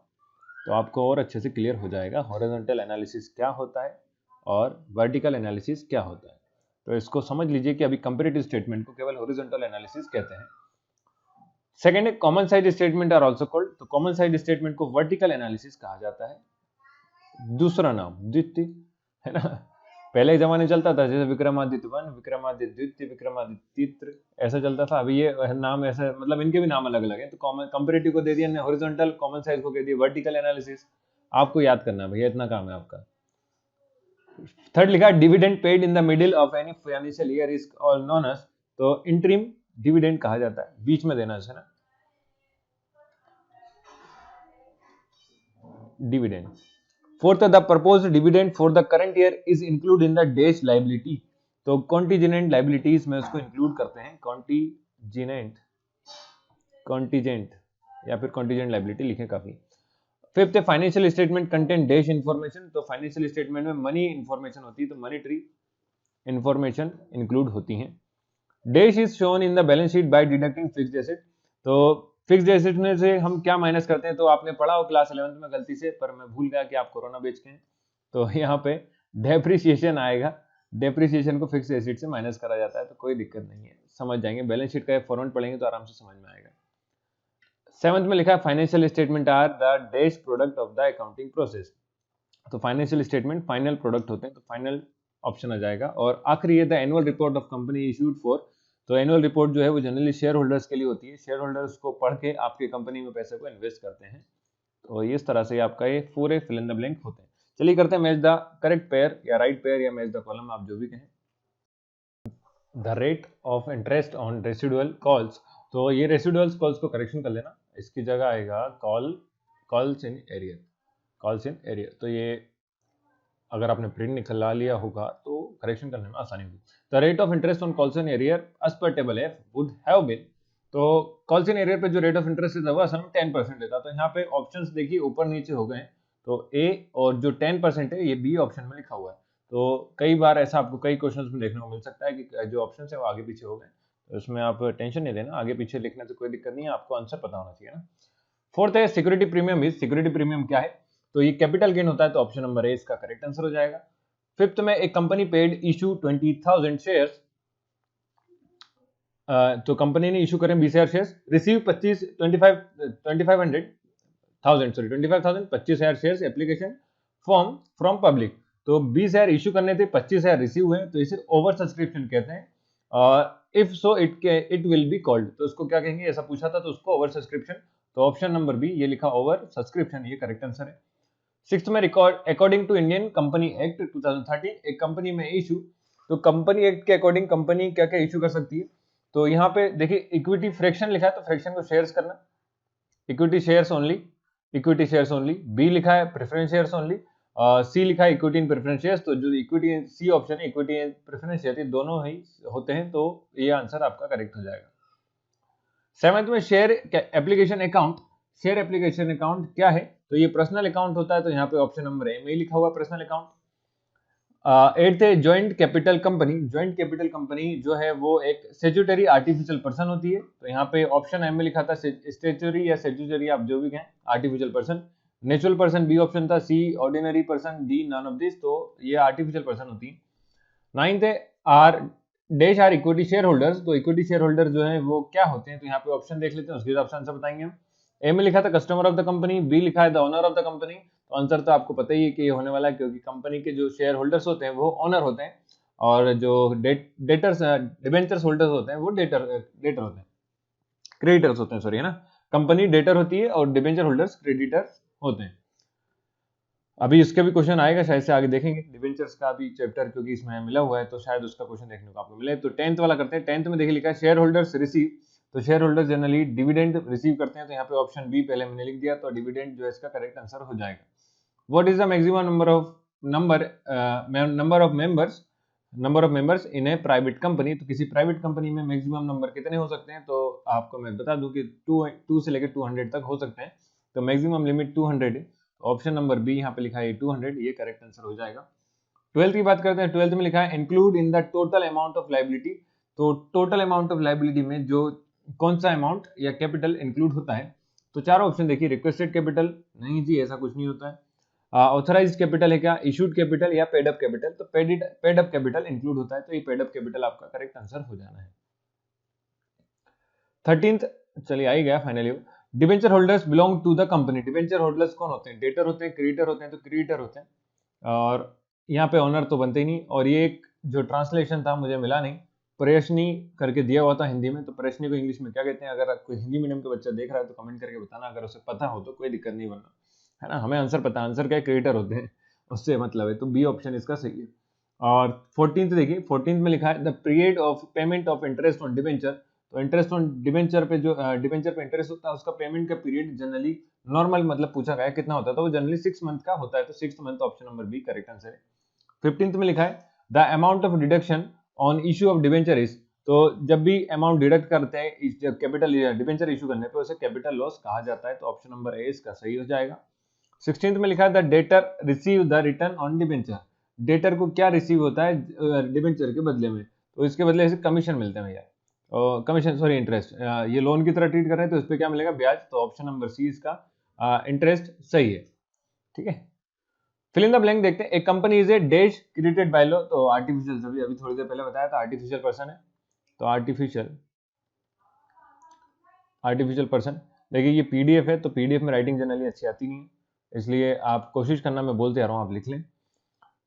तो आपको और अच्छे से क्लियर हो जाएगा हॉरिजॉन्टल एनालिसिस क्या होता है और वर्टिकल एनालिसिस क्या होता है। तो इसको समझ लीजिए कि अभी कंपैरेटिव स्टेटमेंट को केवल हॉरिजॉन्टल एनालिसिस कहते हैं। सेकंड है common side statement are also called, तो कॉमन साइड स्टेटमेंट को वर्टिकल एनालिसिस कहा जाता है। दूसरा नाम द्वितीय है ना, पहले जमाने चलता था जैसे विक्रमादित्य वन, विक्रमादित्य द्वितीय, विक्रमादित्य तृतीय, ऐसा चलता था। अभी ये नाम ऐसा मतलब इनके भी नाम अलग अलग है, तो कॉमन कंपैरेटिव को दे दिया हॉरिजॉन्टल, कॉमन साइड को कह दिया वर्टिकल एनालिसिस, आपको याद करना है भैया, इतना काम है आपका। थर्ड लिखा dividend paid in the middle of any financial year is known as, तो इंटरिम डिविडेंड कहा जाता है, बीच में देना है ना dividend. Fourth the proposed dividend for the current year is include in the dash liability, तो कॉन्टीजेंट लायबिलिटीज में उसको इंक्लूड करते हैं, कॉन्टीजेंट या फिर कॉन्टीजेंट लायबिलिटी लिखें काफी। फिफ्थ है financial statement content dash information, तो फाइनेंशियल स्टेटमेंट में मनी इंफॉर्मेशन होती है, तो मॉनेटरी इंफॉर्मेशन इंक्लूड होती हैं। Dash is shown in the balance sheet by deducting fixed asset, तो फिक्स्ड एसेट में से हम क्या माइनस करते हैं, तो आपने पढ़ा हो क्लास 11th में गलती से, पर मैं भूल गया कि आप कोरोना बैच के हैं, तो यहाँ पे डेप्रिसिएशन आएगा, डेप्रिसिएशन को फिक्स्ड एसेट से माइनस करा जाता है, तो कोई दिक्कत नहीं है, समझ जाएंगे, बैलेंस शीट का फॉर्मेट पढ़ेंगे तो आराम से समझ में आएगा। सेवंथ में लिखा है financial statement are the dash product of the accounting process, तो फाइनेंशियल स्टेटमेंट फाइनल प्रोडक्ट होते हैं, तो फाइनल ऑप्शन आ जाएगा। और आखिरी है the annual report of company issued for, तो एनुअल रिपोर्ट जो है वो जनरली शेयर होल्डर्स के लिए होती है, शेयर होल्डर्स को पढ़ के आपके कंपनी में पैसे को इन्वेस्ट करते हैं, तो इस तरह से आपका ये पूरे फिल इन द ब्लैंक होते हैं। चलिए करते हैं मैच द करेक्ट पेयर या राइट पेयर या मैच द कॉलम, आप जो भी कहें। The rate of interest on residual calls, तो ये रेसिडुअल कॉल्स को करेक्शन कर लेना, इसकी जगह आएगा कॉल्स इन एरियर, तो ये अगर आपने प्रिंट निकलवा लिया होगा तो करेक्शन करने में आसानी होगी। The rate of interest on calls in arrear as per table F would have been, तो कॉल्स इन एरियर पे जो रेट ऑफ इंटरेस्ट देता है असल में 10% देता, तो यहाँ पे ऑप्शंस देखिए ऊपर नीचे हो गए हैं, तो ए और जो 10% है ये बी ऑप्शन में लिखा हुआ है, तो कई बार ऐसा आपको कई क्वेश्चंस में देखने को मिल सकता है कि जो ऑप्शन है वो आगे पीछे हो गए, तो उसमें आप टेंशन नहीं लेना, आगे पीछे लिखने से कोई दिक्कत नहीं है, आपको आंसर पता होना चाहिए ना। फोर्थ है security premium is, security premium क्या है, तो ये कैपिटल गेन होता है, तो ऑप्शन नंबर ए इसका करेक्ट आंसर हो जाएगा। फिफ्थ में एक कंपनी पेड इशू 20,000 शेयर्स, तो कंपनी ने इशू करें 20,000 shares, receive 25,000 shares application form from public, तो 20 शेयर इशू करने थे, 25 शेयर रिसीव हुए, तो इसे ओवर सब्सक्रिप्शन कहते हैं। If so it will be called, तो उसको क्या कहेंगे, ऐसा पूछा था तो उसको ओवर सब्सक्रिप्शन। तो ऑप्शन नंबर बी ये लिखा ओवर सब्सक्रिप्शन, ये करेक्ट आंसर है। सिक्स्थ में record according to Indian company act 2013, एक कंपनी में इशू, तो कंपनी एक्ट के अकॉर्डिंग कंपनी क्या क्या इशू कर सकती है। तो यहाँ पे देखिए इक्विटी फ्रैक्शन लिखा है, तो फ्रैक्शन को शेयर्स करना, equity shares only, equity shares only. B लिखा है प्रेफरेंस शेयर्स ओनली, सी लिखा है इक्विटी इन प्रेफरेंस शेयर्स। तो जो इक्विटी सी ऑप्शन है इक्विटी इन प्रेफरेंस शेयर, दोनों ही होते हैं, तो ये आंसर आपका करेक्ट हो जाएगा। सेवंथ में share application account, share application account क्या है, तो ये पर्सनल अकाउंट होता है, तो यहाँ पे ऑप्शन नंबर ए में लिखा हुआ पर्सनल अकाउंट। एट्थ है joint capital company, joint capital company जो है वो एक स्टैट्यूटरी आर्टिफिशियल पर्सन होती है, तो यहाँ पे ऑप्शन एम में लिखा था स्टैट्यूटरी या स्टैट्यूटरी, आप जो भी कहें, artificial person. Natural person B option था, C ordinary person D none of this, तो ये आर्टिफिशियल पर्सन होती है। नाइन्थ है are dash are equity share holders, तो इक्विटी शेयर होल्डर जो है वो क्या होते हैं, तो यहाँ पे ऑप्शन देख लेते हैं, उसके हिसाब से आंसर बताएंगे हम। ए में लिखा था customer of the company, B लिखा है the owner of the company, तो आंसर तो आपको पता ही है कि ये होने वाला है, क्योंकि कंपनी के जो शेयर होल्डर्स होते हैं वो ओनर होते हैं, और जो डेटर्स डिबेंचर्स होल्डर्स होते हैं वो डेटर होते हैं, क्रेडिटर्स होते हैं, सॉरी, है ना। कंपनी डेटर होती है और डिबेंचर होल्डर्स क्रेडिटर्स होते हैं। अभी इसका भी क्वेश्चन आएगा, शायद से आगे देखेंगे डिबेंचर्स का भी चैप्टर, क्योंकि इसमें मिला हुआ है, तो शायद उसका क्वेश्चन देखने को आपको मिले। तो 10th वाला करते हैं। 10th में देखिए लिखा है शेयर होल्डर्स रिसीव, तो share holders generally dividend receive करते हैं, तो यहाँ पे ऑप्शन बी पहले मैंने लिख दिया, तो डिविडेंड जो है इसका करेक्ट आंसर हो जाएगा। What is the maximum number of members in A private company, तो किसी प्राइवेट कंपनी में मैक्सिमम नंबर कितने हो सकते हैं, तो आपको मैं बता दूं कि 2 से लेकर 200 तक हो सकते हैं, तो मैक्सिमम लिमिट 200 है। ऑप्शन नंबर बी यहाँ पे लिखा है 200, ये करेक्ट आंसर हो जाएगा। 12th की बात करते हैं। 12th में लिखा है include in the total amount of liability, तो टोटल अमाउंट ऑफ लाइबिलिटी में जो कौन सा अमाउंट या कैपिटल इंक्लूड होता है, तो चारों ऑप्शन देखिए, रिक्वेस्टेड कैपिटल नहीं जी, ऐसा कुछ नहीं होता है। ऑथराइज्ड कैपिटल है क्या, इशूड कैपिटल या पेड अप कैपिटल, तो पेड अप कैपिटल इंक्लूड होता है, तो ये पेड अप कैपिटल आपका करेक्ट आंसर हो जाना है। 13th चलिए आ ही गया finally. Debenture holders belong to the company, debenture holders कौन होते हैं, डेटर होते हैं, क्रेडिटर होते हैं, तो क्रेडिटर होते हैं, और यहाँ पे ऑनर तो बनते ही नहीं। और ये एक जो ट्रांसलेशन था मुझे मिला नहीं, प्रेषणी करके दिया हुआ था हिंदी में, तो प्रेषणी को इंग्लिश में क्या कहते हैं, अगर कोई हिंदी मीडियम का बच्चा देख रहा है तो कमेंट करके बताना, अगर उसे पता हो तो कोई दिक्कत नहीं, वरना है ना हमें आंसर पता, आंसर क्या क्रिएटर होते हैं, उससे मतलब है, तो बी ऑप्शन इसका सही है। और 14th देखिए, 14th में लिखा है the period of payment of interest on debenture, तो इंटरेस्ट ऑन डिबेंचर पे जो डिबेंचर पे इंटरेस्ट होता है उसका पेमेंट का पीरियड जनरली नॉर्मल मतलब पूछा गया कितना होता है, तो वो जनरली 6 मंथ का होता है, तो 6th month option number B correct answer है। 15th में लिखा है the amount of deduction on issue of debenture is, तो जब भी अमाउंट डिडक्ट करते हैं कैपिटल डिबेंचर इशू करने पे उसे कैपिटल लॉस कहा जाता है, तो ऑप्शन नंबर ए इसका सही हो जाएगा। 16th में लिखा है the debtor receive the return on debenture, debtor को क्या रिसीव होता है डिबेंचर के बदले में, तो इसके बदले से कमीशन मिलते हैं भैया, कमीशन सॉरी इंटरेस्ट, ये लोन की तरह ट्रीट कर रहे हैं, तो इस पर क्या मिलेगा, ब्याज, तो ऑप्शन नंबर सी इसका इंटरेस्ट सही है। ठीक है, फिल इन द ब्लैंक देखते हैं। एक company is a dash created by law, तो आर्टिफिशियल, अभी थोड़ी देर पहले बताया था आर्टिफिशियल पर्सन है, तो आर्टिफिशियल पर्सन। देखिए ये पीडीएफ है, तो पीडीएफ में राइटिंग जनरली अच्छी आती नहीं है, इसलिए आप कोशिश करना, मैं बोलते आ रहा हूँ आप लिख लें,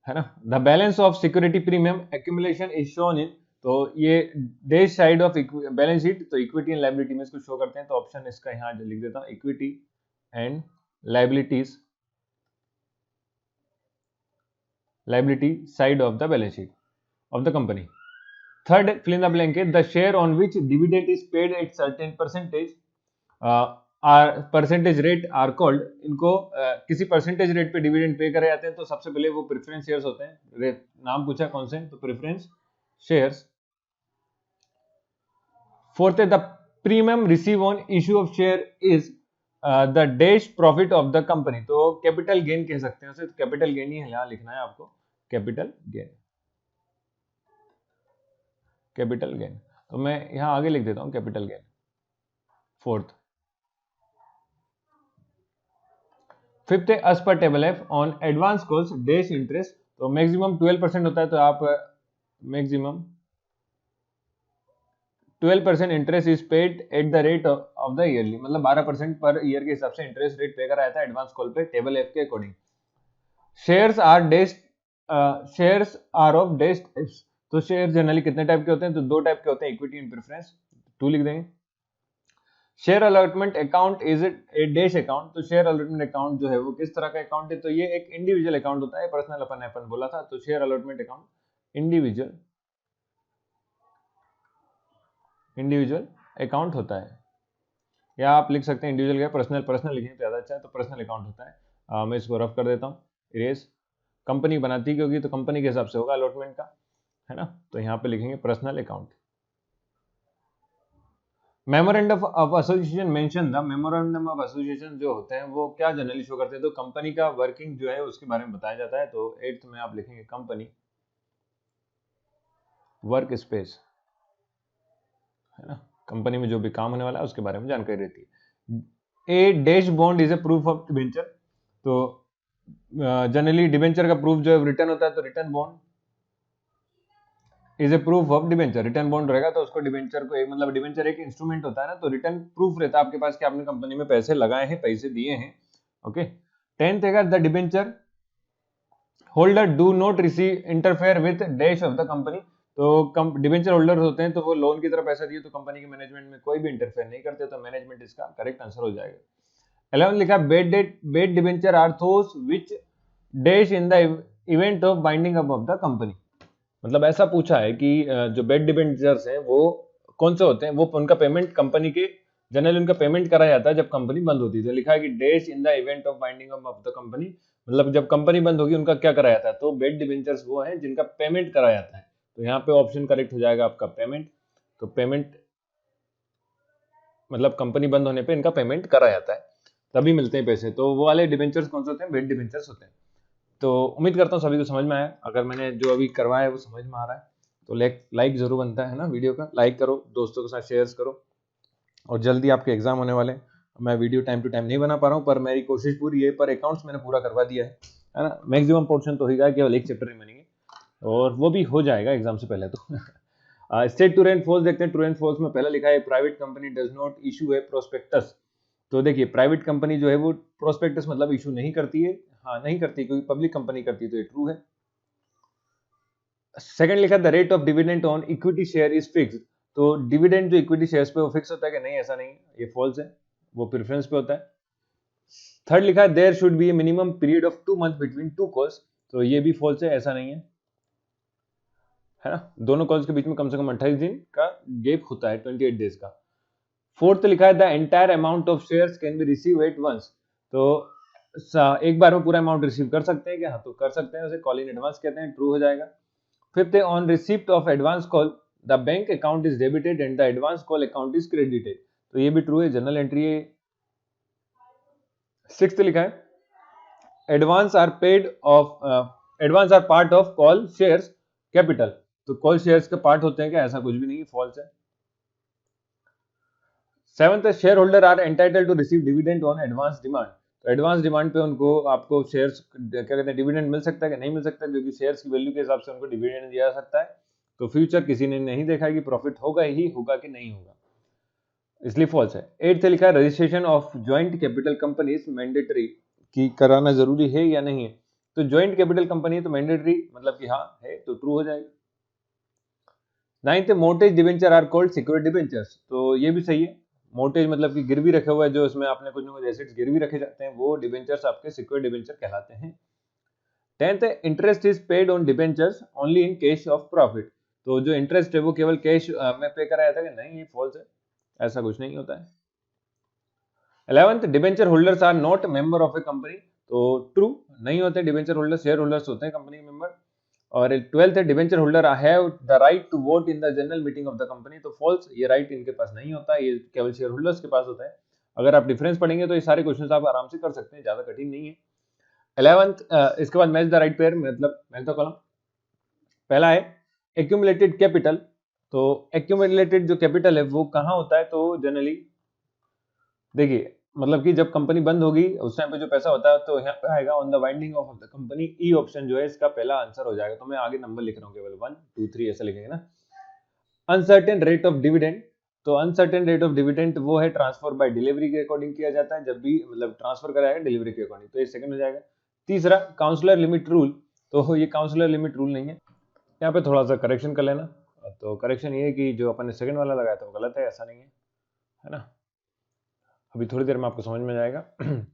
है ना। The balance of security premium accumulation is shown इन, तो ये dash side of balance sheet, तो इक्विटी एंड लायबिलिटी में इसको शो करते हैं, तो ऑप्शन इसका यहाँ लिख देता हूँ, equity and liability side of the balance sheet of the company. Third fill in the blank है the share on which dividend is paid at certain percentage rate are called, इनको किसी परसेंटेज रेट पे dividend pay करे जाते हैं, तो सबसे पहले वो प्रेफरेंस शेयर्स होते हैं, नाम पूछा कौन से, तो प्रेफरेंस शेयर्स। फोर्थ है the premium receive on issue of share is the dash profit of the company, तो कैपिटल गेन कह सकते हैं उसे, तो कैपिटल गेन ही यहां लिखना है आपको, कैपिटल गेन, तो मैं यहां आगे लिख देता हूं कैपिटल गेन। फोर्थ। फिफ्थ है as per table F on advance calls dash interest, तो मैक्सिमम 12% होता है, तो आप maximum 12% interest is paid at the rate of the yearly, मतलब 12% पर ईयर के हिसाब से इंटरेस्ट रेट पे करा जाता है एडवांस कॉल पे, टेबल एफ के according. Shares are dash shares are of dash types. तो शेयर जनरली कितने टाइप के होते हैं? तो दो टाइप के होते हैं, इक्विटी एंड प्रेफरेंस। टू लिख देंगे। Share allotment account is a dash account. तो शेयर अलॉटमेंट अकाउंट जो है वो किस तरह का अकाउंट है? तो ये एक इंडिविजुअल अकाउंट होता है, पर्सनल अपन बोला था। तो share allotment account individual account होता है, या आप लिख सकते हैं इंडिविजुअल का पर्सनल लिखें तो ज़्यादा अच्छा है। तो पर्सनल अकाउंट होता है। मैं इसको रफ कर देता हूँ, इरेज। कंपनी बनाती है क्योंकि, तो कंपनी के हिसाब से होगा अलॉटमेंट का, है ना। तो यहाँ पे लिखेंगे personal account. Memorandum of association mention the. Memorandum of association जो होते हैं वो क्या जनरली शो करते हैं? तो कंपनी का वर्किंग जो है उसके बारे में बताया जाता है। तो 8th में आप लिखेंगे कंपनी वर्क स्पेस, है ना। कंपनी में जो भी काम होने वाला है उसके बारे में जानकारी रहती है। A dash bond is a proof of debenture. तो जनरली डिबेंचर का प्रूफ जो है रिटर्न होता है। तो return bond is a proof of debenture. Return bond रहेगा तो उसको डिबेंचर को, मतलब डिबेंचर एक इंस्ट्रूमेंट होता है ना, तो रिटर्न प्रूफ रहता है आपके पास कि आपने कंपनी में पैसे लगाए हैं, पैसे दिए हैं। ओके। 10th है the debenture holder do not receive interfere with dash of the company. तो डिबेंचर होल्डर होते हैं तो वो लोन की तरह पैसा दिए तो कंपनी के मैनेजमेंट में कोई भी इंटरफेयर नहीं करते। तो मैनेजमेंट इसका करेक्ट आंसर हो जाएगा। 11 लिखा bad debenture are those which dash in the event of binding up of the company. मतलब ऐसा पूछा है कि जो बेड डिबेंचर्स हैं वो कौन से होते हैं? वो उनका पेमेंट कंपनी के, जनरली उनका पेमेंट कराया जाता है जब कंपनी बंद होती है। तो लिखा है कि dash in the event of binding of the company, मतलब जब कंपनी बंद होगी उनका क्या कराया जाता है? तो बेड डिबेंचर्स वो हैं जिनका पेमेंट कराया जाता है। तो यहाँ पे ऑप्शन करेक्ट हो जाएगा आपका पेमेंट। तो पेमेंट मतलब कंपनी बंद होने पे इनका पेमेंट करा जाता है, तभी मिलते हैं पैसे। तो वो वाले डिबेंचर्स कौन से होते हैं? बेड डिबेंचर्स होते हैं। तो उम्मीद करता हूँ सभी को समझ में आया। अगर मैंने जो अभी करवाया है वो समझ में आ रहा है तो लाइक जरूर बनता है ना, वीडियो का लाइक करो, दोस्तों के साथ शेयर करो। और जल्दी आपके एग्जाम होने वाले हैं। मैं वीडियो टाइम टू टाइम नहीं बना पा रहा हूँ, पर मेरी कोशिश पूरी है। पर अकाउंट्स मैंने पूरा करवा दिया है ना। मैक्सिमम पोर्शन तो ही गया, केवल एक चैप्टर ही बनेंगे और वो भी हो जाएगा एग्जाम से पहले। तो स्टेट ट्रू एंड फॉल्स देखते हैं। ट्रू एंड फॉल्स में पहला लिखा है private company does not issue A prospectus. तो देखिए प्राइवेट कंपनी जो है वो प्रोस्पेक्टस मतलब इशू नहीं करती है। हाँ नहीं करती, क्योंकि पब्लिक कंपनी करती है तो ये ट्रू है। सेकंड लिखा the rate of dividend on equity share is fixed. तो डिविडेंड जो इक्विटी शेयर्स पे वो फिक्स होता है कि नहीं? ऐसा नहीं, ये फॉल्स है, वो प्रेफरेंस पे होता है। थर्ड लिखा है there should be a minimum period of 2 month between two calls. तो ये भी फॉल्स है, ऐसा नहीं है ना। दोनों कॉल्स के बीच में कम से कम 28 दिन का गैप होता है, 28 डेज का। फोर्थ लिखा है the entire amount of shares can be receive at once. तो एक बार में पूरा अमाउंट रिसीव कर सकते हैं क्या? हाँ तो कर सकते हैं, उसे कॉल इन एडवांस कहते हैं, ट्रू हो जाएगा। फिफ्थ है on receipt of advance call the bank account is debited and the advance call account is credited. तो ये भी ट्रू है, जनरल एंट्री है। सिक्स्थ लिखा है advance are part of call shares capital. तो कॉल शेयर्स के पार्ट होते हैं क्या? ऐसा कुछ भी नहीं, फॉल्स है। सेवंथ है share holder are entitled to receive dividend on advance demand. तो एडवांस डिमांड पे उनको, आपको शेयर्स क्या कहते हैं, डिविडेंड मिल सकता है कि नहीं मिल सकता, क्योंकि शेयर्स की वैल्यू के हिसाब से उनको डिविडेंड दिया जा सकता है। तो फ्यूचर किसी ने नहीं देखा कि प्रॉफिट होगा ही होगा कि नहीं होगा, इसलिए फॉल्स है। एट्थ लिखा है registration of joint capital company mandatory, की कराना जरूरी है या नहीं है? तो ज्वाइंट कैपिटल कंपनी है तो मैंडेटरी मतलब कि हाँ है, तो ट्रू हो जाएगा। Ninth mortgage debenture are called secured debentures. तो ये भी सही है। मोर्टेज मतलब कि गिरवी रखे हुए, जो इसमें आपने कुछ ना कुछ एसेट्स गिरवी रखे जाते हैं, वो डिबेंचर्स आपके सिक्योर्ड डिबेंचर कहलाते हैं। 10th interest is paid on debentures only in case of profit. तो जो इंटरेस्ट है वो केवल कैश में पे कराया था कि नहीं? ये फॉल्स है, ऐसा कुछ नहीं होता है। 11th debenture holders are not member of a company. तो ट्रू नहीं होते, डिबेंचर होल्डर शेयर होल्डर्स होते हैं कंपनी के मेंबर। और 12th है debenture holder have the right to vote in the general meeting of the company. तो false, ये राइट इनके पास नहीं होता, ये केवल शेयर होल्डर्स के पास होता है। अगर आप डिफरेंस पढ़ेंगे तो ये सारे क्वेश्चंस आप आराम से कर सकते हैं, ज्यादा कठिन नहीं है। 11th इसके बाद मैच द राइट पेयर, मतलब मैच द कॉलम। पहला है एक्यूमुलेटेड कैपिटल। तो एक्यूमुलेटेड जो कैपिटल है वो कहाँ होता है? तो जनरली देखिए मतलब कि जब कंपनी बंद होगी उस टाइम पे जो पैसा होता है तो यहाँ पे आएगा on the winding of the company. E option जो है इसका पहला आंसर हो जाएगा। तो मैं आगे नंबर लिख रहा हूँ, केवल 1 2 3 ऐसा लिखेंगे ना। Uncertain rate of dividend. तो अनसर्टेन रेट ऑफ डिविडेंड वो है ट्रांसफर बाय डिलीवरी के अकॉर्डिंग किया जाता है, जब भी मतलब ट्रांसफर कराएगा डिलीवरी के अकॉर्डिंग, तो ये सेकंड हो जाएगा। तीसरा काउंसलर लिमिट रूल। तो ये काउंसलर लिमिट रूल नहीं है। यहाँ पे थोड़ा सा करेक्शन कर लेना। तो करेक्शन ये है कि जो अपन ने सेकंड वाला लगाया था वो गलत है, ऐसा नहीं है ना। अभी थोड़ी देर में आपको समझ में जाएगा।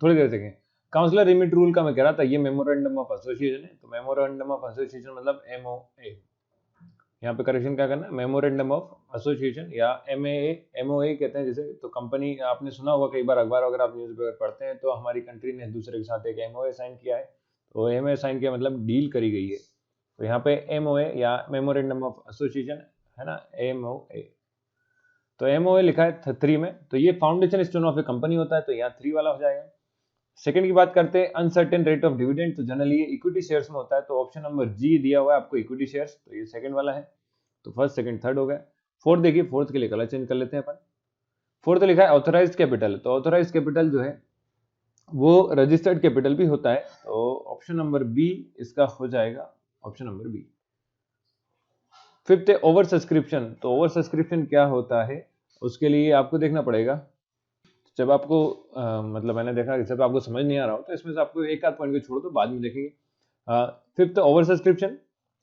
थोड़ी देर देखें। काउंसलर लिमिट रूल का मैं कह रहा था, ये मेमोरेंडम ऑफ एसोसिएशन है। तो मेमोरेंडम ऑफ एसोसिएशन मतलब MOA। यहाँ पे करेक्शन क्या करना है, मेमोरेंडम ऑफ एसोसिएशन या MOA कहते हैं जैसे। तो कंपनी, आपने सुना होगा कई बार अखबार वगैरह आप न्यूज़पेपर पढ़ते हैं, तो हमारी कंट्री ने दूसरे के साथ एक MOA साइन किया है। तो MOA साइन किया मतलब डील करी गई है। तो यहाँ पे MOA या मेमोरेंडम ऑफ एसोसिएशन है ना, MOA। तो MOA लिखा है 3 में। तो ये foundation stone of a company होता है, तो यहाँ 3 वाला हो जाएगा। सेकंड की बात करते हैं, अनसर्टेन रेट ऑफ डिविडेंड। तो जनरली ये इक्विटी शेयर्स में होता है, तो ऑप्शन नंबर जी दिया हुआ है आपको, इक्विटी शेयर्स। तो ये सेकंड वाला है। तो फर्स्ट सेकंड थर्ड हो गया। फोर्थ देखिए, फोर्थ के लिए कलर चेंज कर लेते हैं अपन। फोर्थ लिखा है ऑथराइज्ड कैपिटल। तो ऑथराइज्ड कैपिटल जो है वो रजिस्टर्ड कैपिटल भी होता है। तो ऑप्शन नंबर बी इसका हो जाएगा, ऑप्शन नंबर बी। फिफ्थ है ओवर सब्सक्रिप्शन। तो ओवर सब्सक्रिप्शन क्या होता है, उसके लिए आपको देखना पड़ेगा। जब आपको मतलब मैंने देखा कि जब आपको समझ नहीं आ रहा हो तो इसमें से आपको एक आध पॉइंट को छोड़ दो, बाद में देखेंगे। Fifth over subscription.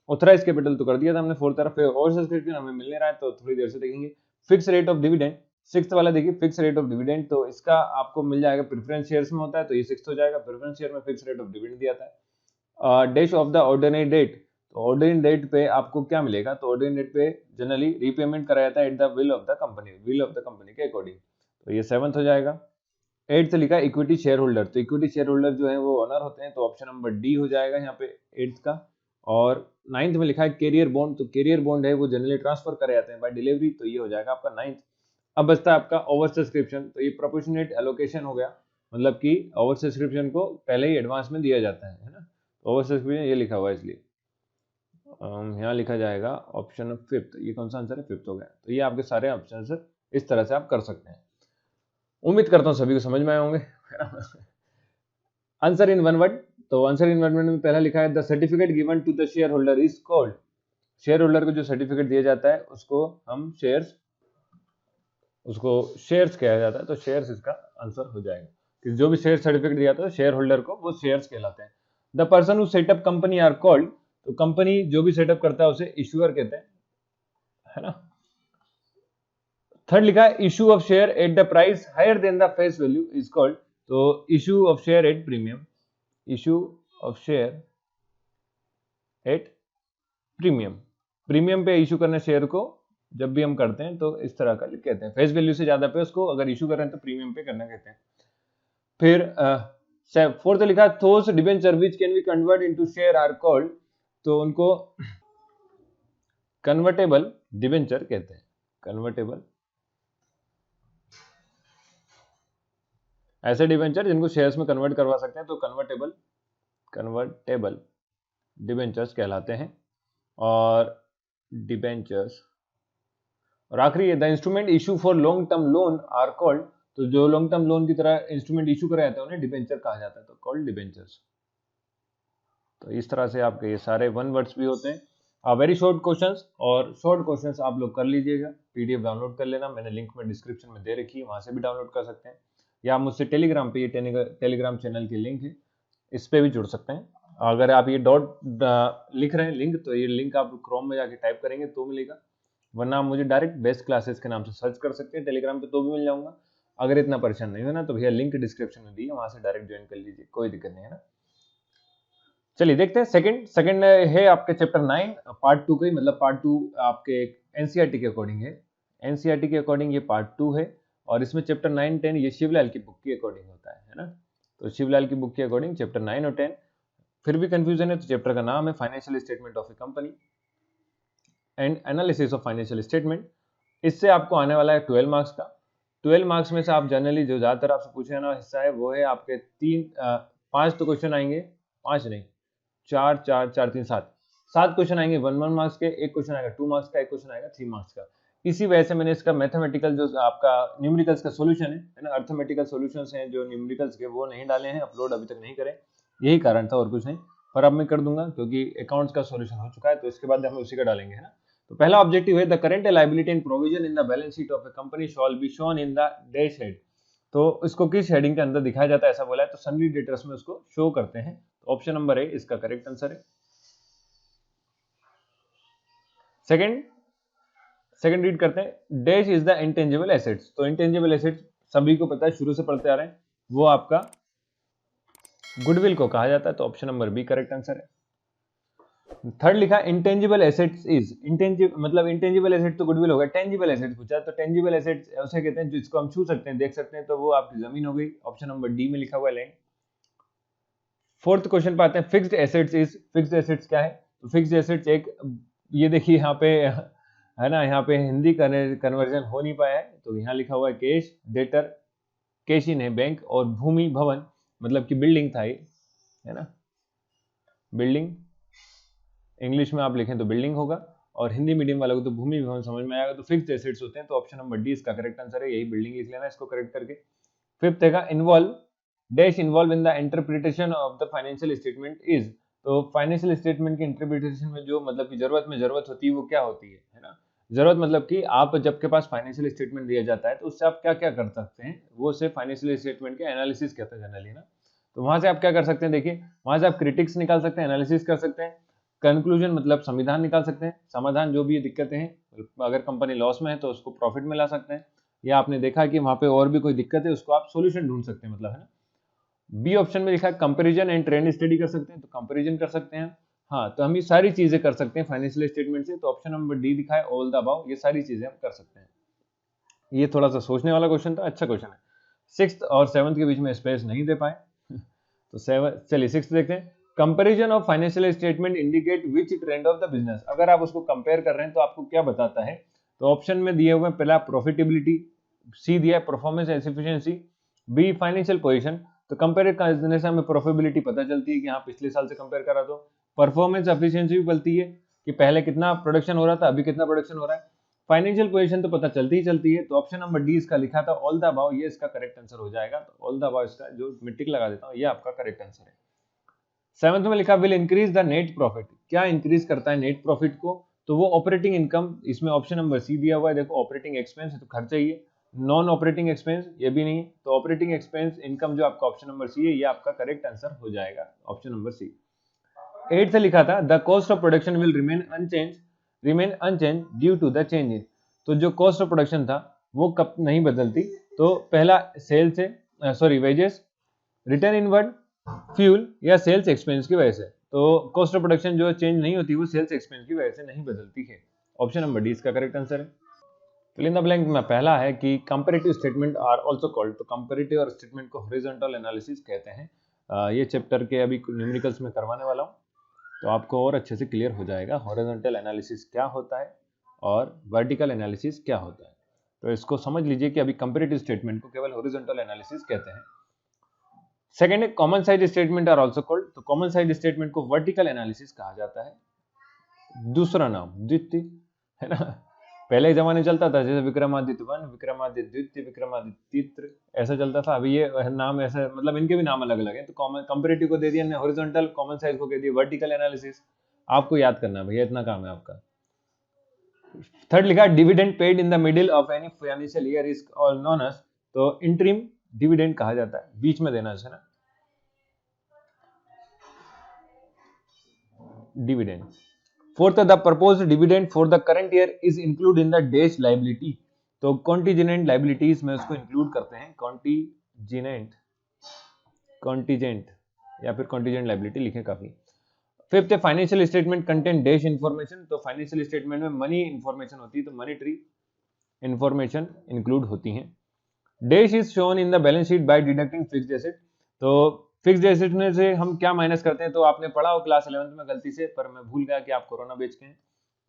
Authorise capital तो कर दिया था हमने फोर्थ तरफ, ओवर सब्सक्रिप्शन हमें मिल नहीं रहा है, तो थोड़ी देर से देखेंगे। Fix rate of dividend, sixth वाला देखिए, फिक्स रेट ऑफ डिविडेंड। तो इसका आपको मिल जाएगा, प्रेफरेंस शेयर्स में होता है, तो ये सिक्स्थ हो जाएगा। प्रेफरेंस शेयर में फिक्स रेट ऑफ डिविडेंड दिया था। Dash of the ordinary debt. तो ऑर्डिनरी डेट पे आपको क्या मिलेगा, तो ऑर्डिनरी डेट पे जनरली रीपेमेंट कराया जाता है at the will of the company, will of the company के अकॉर्डिंग। तो ये सेवंथ हो जाएगा। एट्थ लिखा इक्विटी शेयर होल्डर। तो इक्विटी शेयर होल्डर जो है वो ओनर होते हैं, तो ऑप्शन नंबर डी हो जाएगा यहाँ पे एट्थ का। और नाइन्थ में लिखा है कैरियर बॉन्ड। तो कैरियर बॉन्ड है वो जनरली ट्रांसफर करे जाते हैं बाय डिलीवरी, तो ये हो जाएगा आपका नाइन्थ। अब बचता है आपका ओवर सब्सक्रिप्शन। तो ये प्रोपोर्शनेट एलोकेशन हो गया, मतलब कि ओवर सब्सक्रिप्शन को पहले ही एडवांस में दिया जाता है ना। ओवर सब्सक्रिप्शन ये लिखा हुआ है, इसलिए यहाँ लिखा जाएगा ऑप्शन फिफ्थ। ये कौन सा आंसर है, फिफ्थ हो गया। तो ये आपके सारे ऑप्शन इस तरह से आप कर सकते हैं। उम्मीद करता हूँ सभी को समझ में आए होंगे। Answer in one word. तो आंसर इन वन वर्ड में पहला लिखा है the certificate given to the share holder is called. Share holder को जो सर्टिफिकेट दिया जाता है उसको हम शेयर्स, उसको शेयर्स कहा जाता है। तो शेयर्स इसका आंसर हो जाएगा कि जो भी शेयर सर्टिफिकेट दिया जाता है शेयर होल्डर को, वो शेयर्स कहलाते हैं। The person who set up company are called. तो कंपनी जो भी सेटअप करता है उसे इश्यूअर कहते हैं, है ना। थर्ड लिखा है issue of share at the price higher than the face value is called. तो issue of share at premium, issue of share at premium. Premium पे इशू करने शेयर को जब भी हम करते हैं तो इस तरह का कहते हैं, फेस वैल्यू से ज्यादा पे उसको अगर इशू कर रहे हैं तो प्रीमियम पे करना कहते हैं। फिर फोर्थ लिखा है those debenture which can be convert into share are called. तो उनको कन्वर्टेबल डिबेंचर कहते हैं, कन्वर्टेबल। ऐसे डिबेंचर जिनको शेयर्स में कन्वर्ट करवा सकते हैं तो कन्वर्टेबल डिबेंचर्स कहलाते हैं। और डिबेंचर्स, और आखिरी the instrument issue for long term loan are called. तो जो लॉन्ग टर्म लोन की तरह इंस्ट्रूमेंट इशू कराए जाते हैं उन्हें डिबेंचर कहा जाता है, तो कॉल्ड डिबेंचर्स। तो इस तरह से आपके ये सारे वन वर्ड्स भी होते हैं। वेरी शॉर्ट क्वेश्चंस, और शॉर्ट क्वेश्चंस आप लोग कर लीजिएगा, पीडीएफ डाउनलोड कर लेना, मैंने लिंक में डिस्क्रिप्शन में दे रखी है, वहां से भी डाउनलोड कर सकते हैं। या आप मुझसे टेलीग्राम पे, ये टेलीग्राम चैनल की लिंक है, इस पे भी जुड़ सकते हैं। अगर आप ये डॉट लिख रहे हैं लिंक, तो ये लिंक आप क्रोम में जाके टाइप करेंगे तो मिलेगा, वरना आप मुझे डायरेक्ट बेस्ट क्लासेस के नाम से सर्च कर सकते हैं टेलीग्राम पे, तो भी मिल जाऊंगा। अगर इतना परेशान नहीं होना तो भैया लिंक डिस्क्रिप्शन में दी है, वहां से डायरेक्ट ज्वाइन कर लीजिए, कोई दिक्कत नहीं है ना। चलिए देखते हैं सेकंड है आपके चैप्टर 9 पार्ट 2 का, मतलब पार्ट 2 आपके एनसीईआरटी के अकॉर्डिंग है। एनसीईआरटी के अकॉर्डिंग ये पार्ट 2 है, और इसमें चैप्टर 9, 10 ये शिवलाल की बुक के अकॉर्डिंग होता है ना। तो शिवलाल की बुक के अकॉर्डिंग चैप्टर 9 और 10। फिर भी कंफ्यूजन है तो चैप्टर का नाम है financial statement of a company and analysis of financial statement. इससे आपको आने वाला है 12 मार्क्स का। 12 मार्क्स में से आप जनरली जो ज्यादातर आपसे पूछे जाने वाला हिस्सा है वो है आपके 5 तो क्वेश्चन आएंगे, 5 नहीं 4 4 4 3 7 क्वेश्चन आएंगे 1 मार्क्स के, एक क्वेश्चन आएगा 2 मार्क्स का, एक क्वेश्चन आएगा 3 मार्क्स का। इसी वजह से मैंने इसका मैथमेटिकल जो आपका न्यूमेरिकल्स का सॉल्यूशन है ना, अर्थमेटिकल सॉल्यूशंस हैं जो न्यूमेरिकल्स के, वो नहीं डाले हैं, अपलोड अभी तक नहीं करें, यही कारण था और कुछ नहीं। पर अब मैं कर दूंगा क्योंकि अकाउंट्स का सॉल्यूशन हो चुका है, तो इसके बाद हम उसी का डालेंगे, है ना। तो पहला ऑब्जेक्टिव है the current liability and provision in the balance sheet of a company shawl be shown in the dash head. तो इसको किस हेडिंग के अंदर दिखाया जाता है ऐसा बोला है, तो सनली डेटर्स में उसको शो करते हैं। तो ऑप्शन नंबर ए इसका करेक्ट आंसर है। सेकंड रीड करते हैं, dash is the intangible assets. तो इंटेंजिबल एसेट्स सभी को पता है, शुरू से पढ़ते आ रहे हैं, वो आपका गुडविल को कहा जाता है। तो option number B correct answer है। थर्ड लिखा इंटेंजिबल एसेट्स इज, मतलब इंटेंजिबल एसेट तो गुडविल होगा, टेंजिबल एसेट पूछा, तो टेंजिबल एसेट्स उसे कहते हैं जिसको हम छू सकते हैं, देख सकते हैं, तो वो आपकी जमीन हो गई। ऑप्शन नंबर डी में लिखा हुआ है लैंड। फोर्थ क्वेश्चन पे आते हैं, fixed assets is, fixed assets क्या है? तो फिक्स्ड एसेट्स एक, ये देखिए यहाँ पे है ना, यहाँ पे हिंदी कन्वर्जन हो नहीं पाया है, तो यहाँ लिखा हुआ है कैश, डेटर कैश इन है बैंक, और भूमि भवन मतलब कि बिल्डिंग था ये, है ना, बिल्डिंग। इंग्लिश में आप लिखें तो बिल्डिंग होगा, और हिंदी मीडियम वालों को तो भूमि भवन समझ में आएगा। तो फिक्स्ड एसेट्स होते हैं, तो ऑप्शन नंबर डी इसका करेक्ट आंसर है, यही बिल्डिंग लिख लेना इसको करेक्ट करके। फिफ्थ है involve, dash involve in the interpretation of the financial statement is. तो फाइनेंशियल स्टेटमेंट की इंटरप्रिटेशन में जो मतलब की जरूरत होती है वो क्या होती है ना। जरूरत मतलब कि आप जब के पास फाइनेंशियल स्टेटमेंट दिया जाता है तो उससे आप क्या क्या कर सकते हैं, वो सिर्फ फाइनेंशियल स्टेटमेंट के एनालिसिस कहते हैं जनरली ना। तो वहां से आप क्या कर सकते हैं, देखिए वहां से आप क्रिटिक्स निकाल सकते हैं, एनालिसिस कर सकते हैं, कंक्लूजन मतलब संविधान निकाल सकते हैं, समाधान जो भी ये दिक्कतें हैं, अगर कंपनी लॉस में है तो उसको प्रॉफिट में ला सकते हैं, या आपने देखा कि वहां पे और भी कोई दिक्कत है उसको आप सोल्यूशन ढूंढ सकते हैं, मतलब है ना। बी ऑप्शन में लिखा है कंपैरिजन एंड ट्रेंड स्टडी कर सकते हैं, तो कंपैरिजन कर सकते हैं। हाँ, तो हम ये सारी चीजें कर सकते हैं फाइनेंशियल स्टेटमेंट से, तो ऑप्शन नंबर डी दिखा है ऑल द अबव, ये सारी चीजें हम कर सकते हैं। ये थोड़ा सा सोचने वाला क्वेश्चन था, अच्छा क्वेश्चन है। सिक्स्थ और सेवंथ के बीच में स्पेस नहीं दे पाए तो चलिए सिक्स्थ देखते हैं, comparison of financial statement indicate which trend of the business. अगर आप उसको कंपेयर कर रहे हैं तो आपको क्या बताता है, तो ऑप्शन में दिए हुए पहला प्रॉफिटेबिलिटी, सी दिया है performance and efficiency, be financial position. तो कंपेयर करने से हमें प्रॉफिटेबिलिटी पता चलती है कि हाँ पिछले साल से कंपेयर करा, तो परफॉर्मेंस एफिशिएंसी भी बोलती है कि पहले कितना प्रोडक्शन हो रहा था, अभी कितना प्रोडक्शन हो रहा है। फाइनेंशियल पोजीशन तो पता चलती है, तो ऑप्शन नंबर डी इसका लिखा था ऑल द अबव, ये इसका करेक्ट आंसर हो जाएगा। तो ऑल द अबव इसका जो मिट्टिक लगा देता हूँ, ये आपका करेक्ट आंसर है। सेवंथ में लिखा will increase the net profit, क्या इंक्रीज करता है नेट प्रॉफिट को, तो वो ऑपरेटिंग इनकम, इसमें ऑप्शन नंबर सी दिया हुआ है, देखो ऑपरेटिंग एक्सपेंस है तो खर्चा ही है, नॉन ऑपरेटिंग एक्सपेंस ये भी नहीं, तो ऑपरेटिंग एक्सपेंस इनकम जो आपका ऑप्शन नंबर सी है, ये आपका करेक्ट आंसर हो जाएगा, ऑप्शन नंबर सी। एट से लिखा था the cost of production will remain unchange due to the change in. तो जो कॉस्ट ऑफ प्रोडक्शन था वो कब नहीं बदलती, तो पहला सेल से वेजेस, रिटर्न इनवर्ड, फ्यूल या सेल्स एक्सपेंस की वजह से। तो कॉस्ट ऑफ प्रोडक्शन जो चेंज नहीं होती वो सेल्स एक्सपेंस की वजह से नहीं बदलती है, ऑप्शन नंबर डी इसका करेक्ट आंसर है। फिल इन द ब्लैंक में पहला है कि comparative statement are also called, तो कंपैरेटिव और स्टेटमेंट को हॉरिजॉन्टल एनालिसिस कहते हैं। ये चैप्टर के अभी न्यूमेरिकल्स में करवाने वाला हूँ, तो आपको और अच्छे से क्लियर हो जाएगा हॉरिजॉन्टल एनालिसिस क्या होता है और वर्टिकल एनालिसिस क्या होता है। तो इसको समझ लीजिए कि अभी कंपैरेटिव स्टेटमेंट को केवल हॉरिजॉन्टल एनालिसिस कहते हैं। सेकेंड है common side statement are also called, तो कॉमन साइड स्टेटमेंट को वर्टिकल एनालिसिस कहा जाता है। दूसरा नाम द्वितीय, है ना, पहले जमाने चलता था जैसे विक्रमादित्य वन, विक्रमादित्य द्वितीय, विक्रमादित्य तृतीय, ऐसा चलता था। अभी ये नाम ऐसा, मतलब इनके भी नाम अलग अलग है, तो कॉमन कंपैरेटिव को दे दिया हॉरिजॉन्टल, कॉमन साइड को कह दिया वर्टिकल एनालिसिस। आपको याद करना है भैया, इतना काम है आपका। थर्ड लिखा dividend paid in the middle of any financial year is known as, तो इंटरिम डिविडेंड कहा जाता है, बीच में देना है ना dividend. Fourth the proposed dividend for the current year is include in the dash liability, तो कॉन्टीजेंट लायबिलिटीज में उसको इंक्लूड करते हैं, कॉन्टीजेंट या फिर कॉन्टीजेंट लायबिलिटी लिखें काफी। फिफ्थ है financial statement content dash information, तो फाइनेंशियल स्टेटमेंट में मनी इंफॉर्मेशन होती है, तो मॉनेटरी इंफॉर्मेशन इंक्लूड होती हैं। Dash is shown in the balance sheet by deducting fixed asset, तो फिक्स्ड एसेट में से हम क्या माइनस करते हैं, तो आपने पढ़ा हो क्लास 11th में गलती से, पर मैं भूल गया कि आप कोरोना बैच के हैं,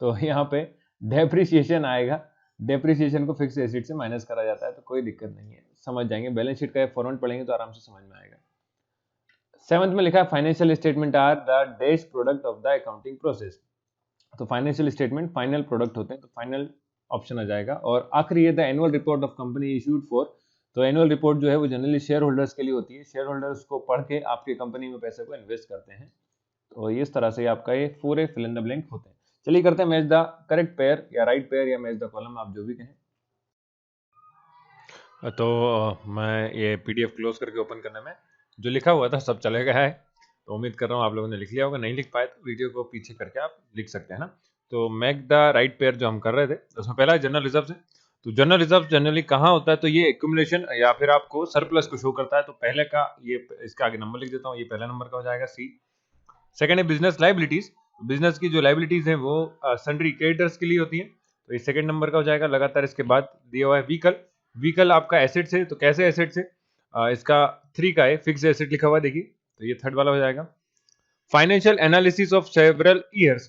तो यहाँ पे डेप्रिसिएशन आएगा, डेप्रिसिएशन को फिक्स्ड एसेट से माइनस करा जाता है, तो कोई दिक्कत नहीं है, समझ जाएंगे, बैलेंस शीट का फॉर्मेट पढ़ेंगे तो आराम से समझ में आएगा। सेवंथ में लिखा है financial statement are the dash product of the accounting process, तो फाइनेंशियल स्टेटमेंट फाइनल प्रोडक्ट होते हैं, तो फाइनल ऑप्शन आ जाएगा। और आखिरी है the annual report of company issued for, तो एनुअल रिपोर्ट जो है वो जनरली शेयर होल्डर्स के लिए होती है, शेयर होल्डर्स को पढ़ के आपके कंपनी में पैसे को इन्वेस्ट करते हैं। तो इस तरह से आपका ये पूरे फिल इन द ब्लैंक होते हैं। चलिए करते हैं मैच द करेक्ट पेयर या राइट पेयर या मैच द कॉलम, आप जो भी कहें। तो मैं ये पीडीएफ क्लोज करके ओपन करने में जो लिखा हुआ था सब चले गया है, तो उम्मीद कर रहा हूँ आप लोगों ने लिख लिया होगा, नहीं लिख पाए तो वीडियो को पीछे करके आप लिख सकते हैं ना। तो मेक द राइट पेयर जो हम कर रहे थे, उसमें पहला है जनरल रिजर्व है। तो जनरल रिजर्व जनरली कहाँ होता है, तो ये एक्यूमुलेशन या फिर आपको सरप्लस को शो करता है। तो पहले का ये, इसका आगे नंबर लिख देता हूँ, ये पहला नंबर का हो जाएगा सी। सेकंड है बिजनेस लाइबिलिटीज। बिजनेस की जो लाइबिलिटीज है वो सन्ड्री क्रेडिटर्स के लिए होती है, तो ये सेकंड नंबर का हो जाएगा। लगातार इसके बाद दिया हुआ है व्हीकल। व्हीकल आपका एसेट्स है, तो कैसे एसेट्स है, इसका 3 का है, फिक्स एसेट लिखा हुआ है देखिए, तो ये थर्ड वाला हो जाएगा। Financial analysis of several years.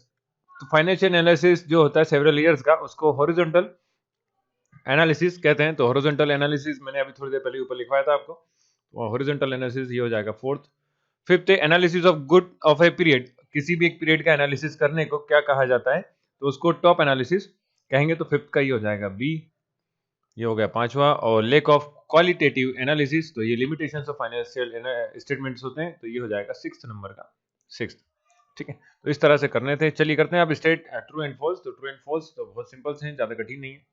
तो फाइनेंशियल एनालिसिस जो होता है सेवरल ईयर्स का, उसको हॉरिजॉन्टल एनालिसिस कहते हैं। तो हॉरिजॉन्टल एनालिसिस मैंने अभी थोड़ी देर पहले ऊपर लिखवाया था आपको, तो हॉरिजॉन्टल एनालिसिस ये हो जाएगा फोर्थ। फिफ्थ है analysis of good of a period. किसी भी एक पीरियड का एनालिसिस करने को क्या कहा जाता है, तो उसको टॉप एनालिसिस कहेंगे, तो फिफ्थ का ही हो जाएगा बी। ये हो गया पांचवा। और लेक ऑफ क्वालिटेटिव एनालिसिस, तो ये लिमिटेशंस ऑफ फाइनेंशियल स्टेटमेंट्स होते हैं, तो ये हो जाएगा सिक्स्थ नंबर का, सिक्स्थ। ठीक है, तो इस तरह से करने थे। चलिए करते हैं अब स्टेट ट्रू एंड फॉल्स। तो ट्रू एंड फॉल्स तो बहुत सिंपल से हैं, ज्यादा कठिन नहीं है।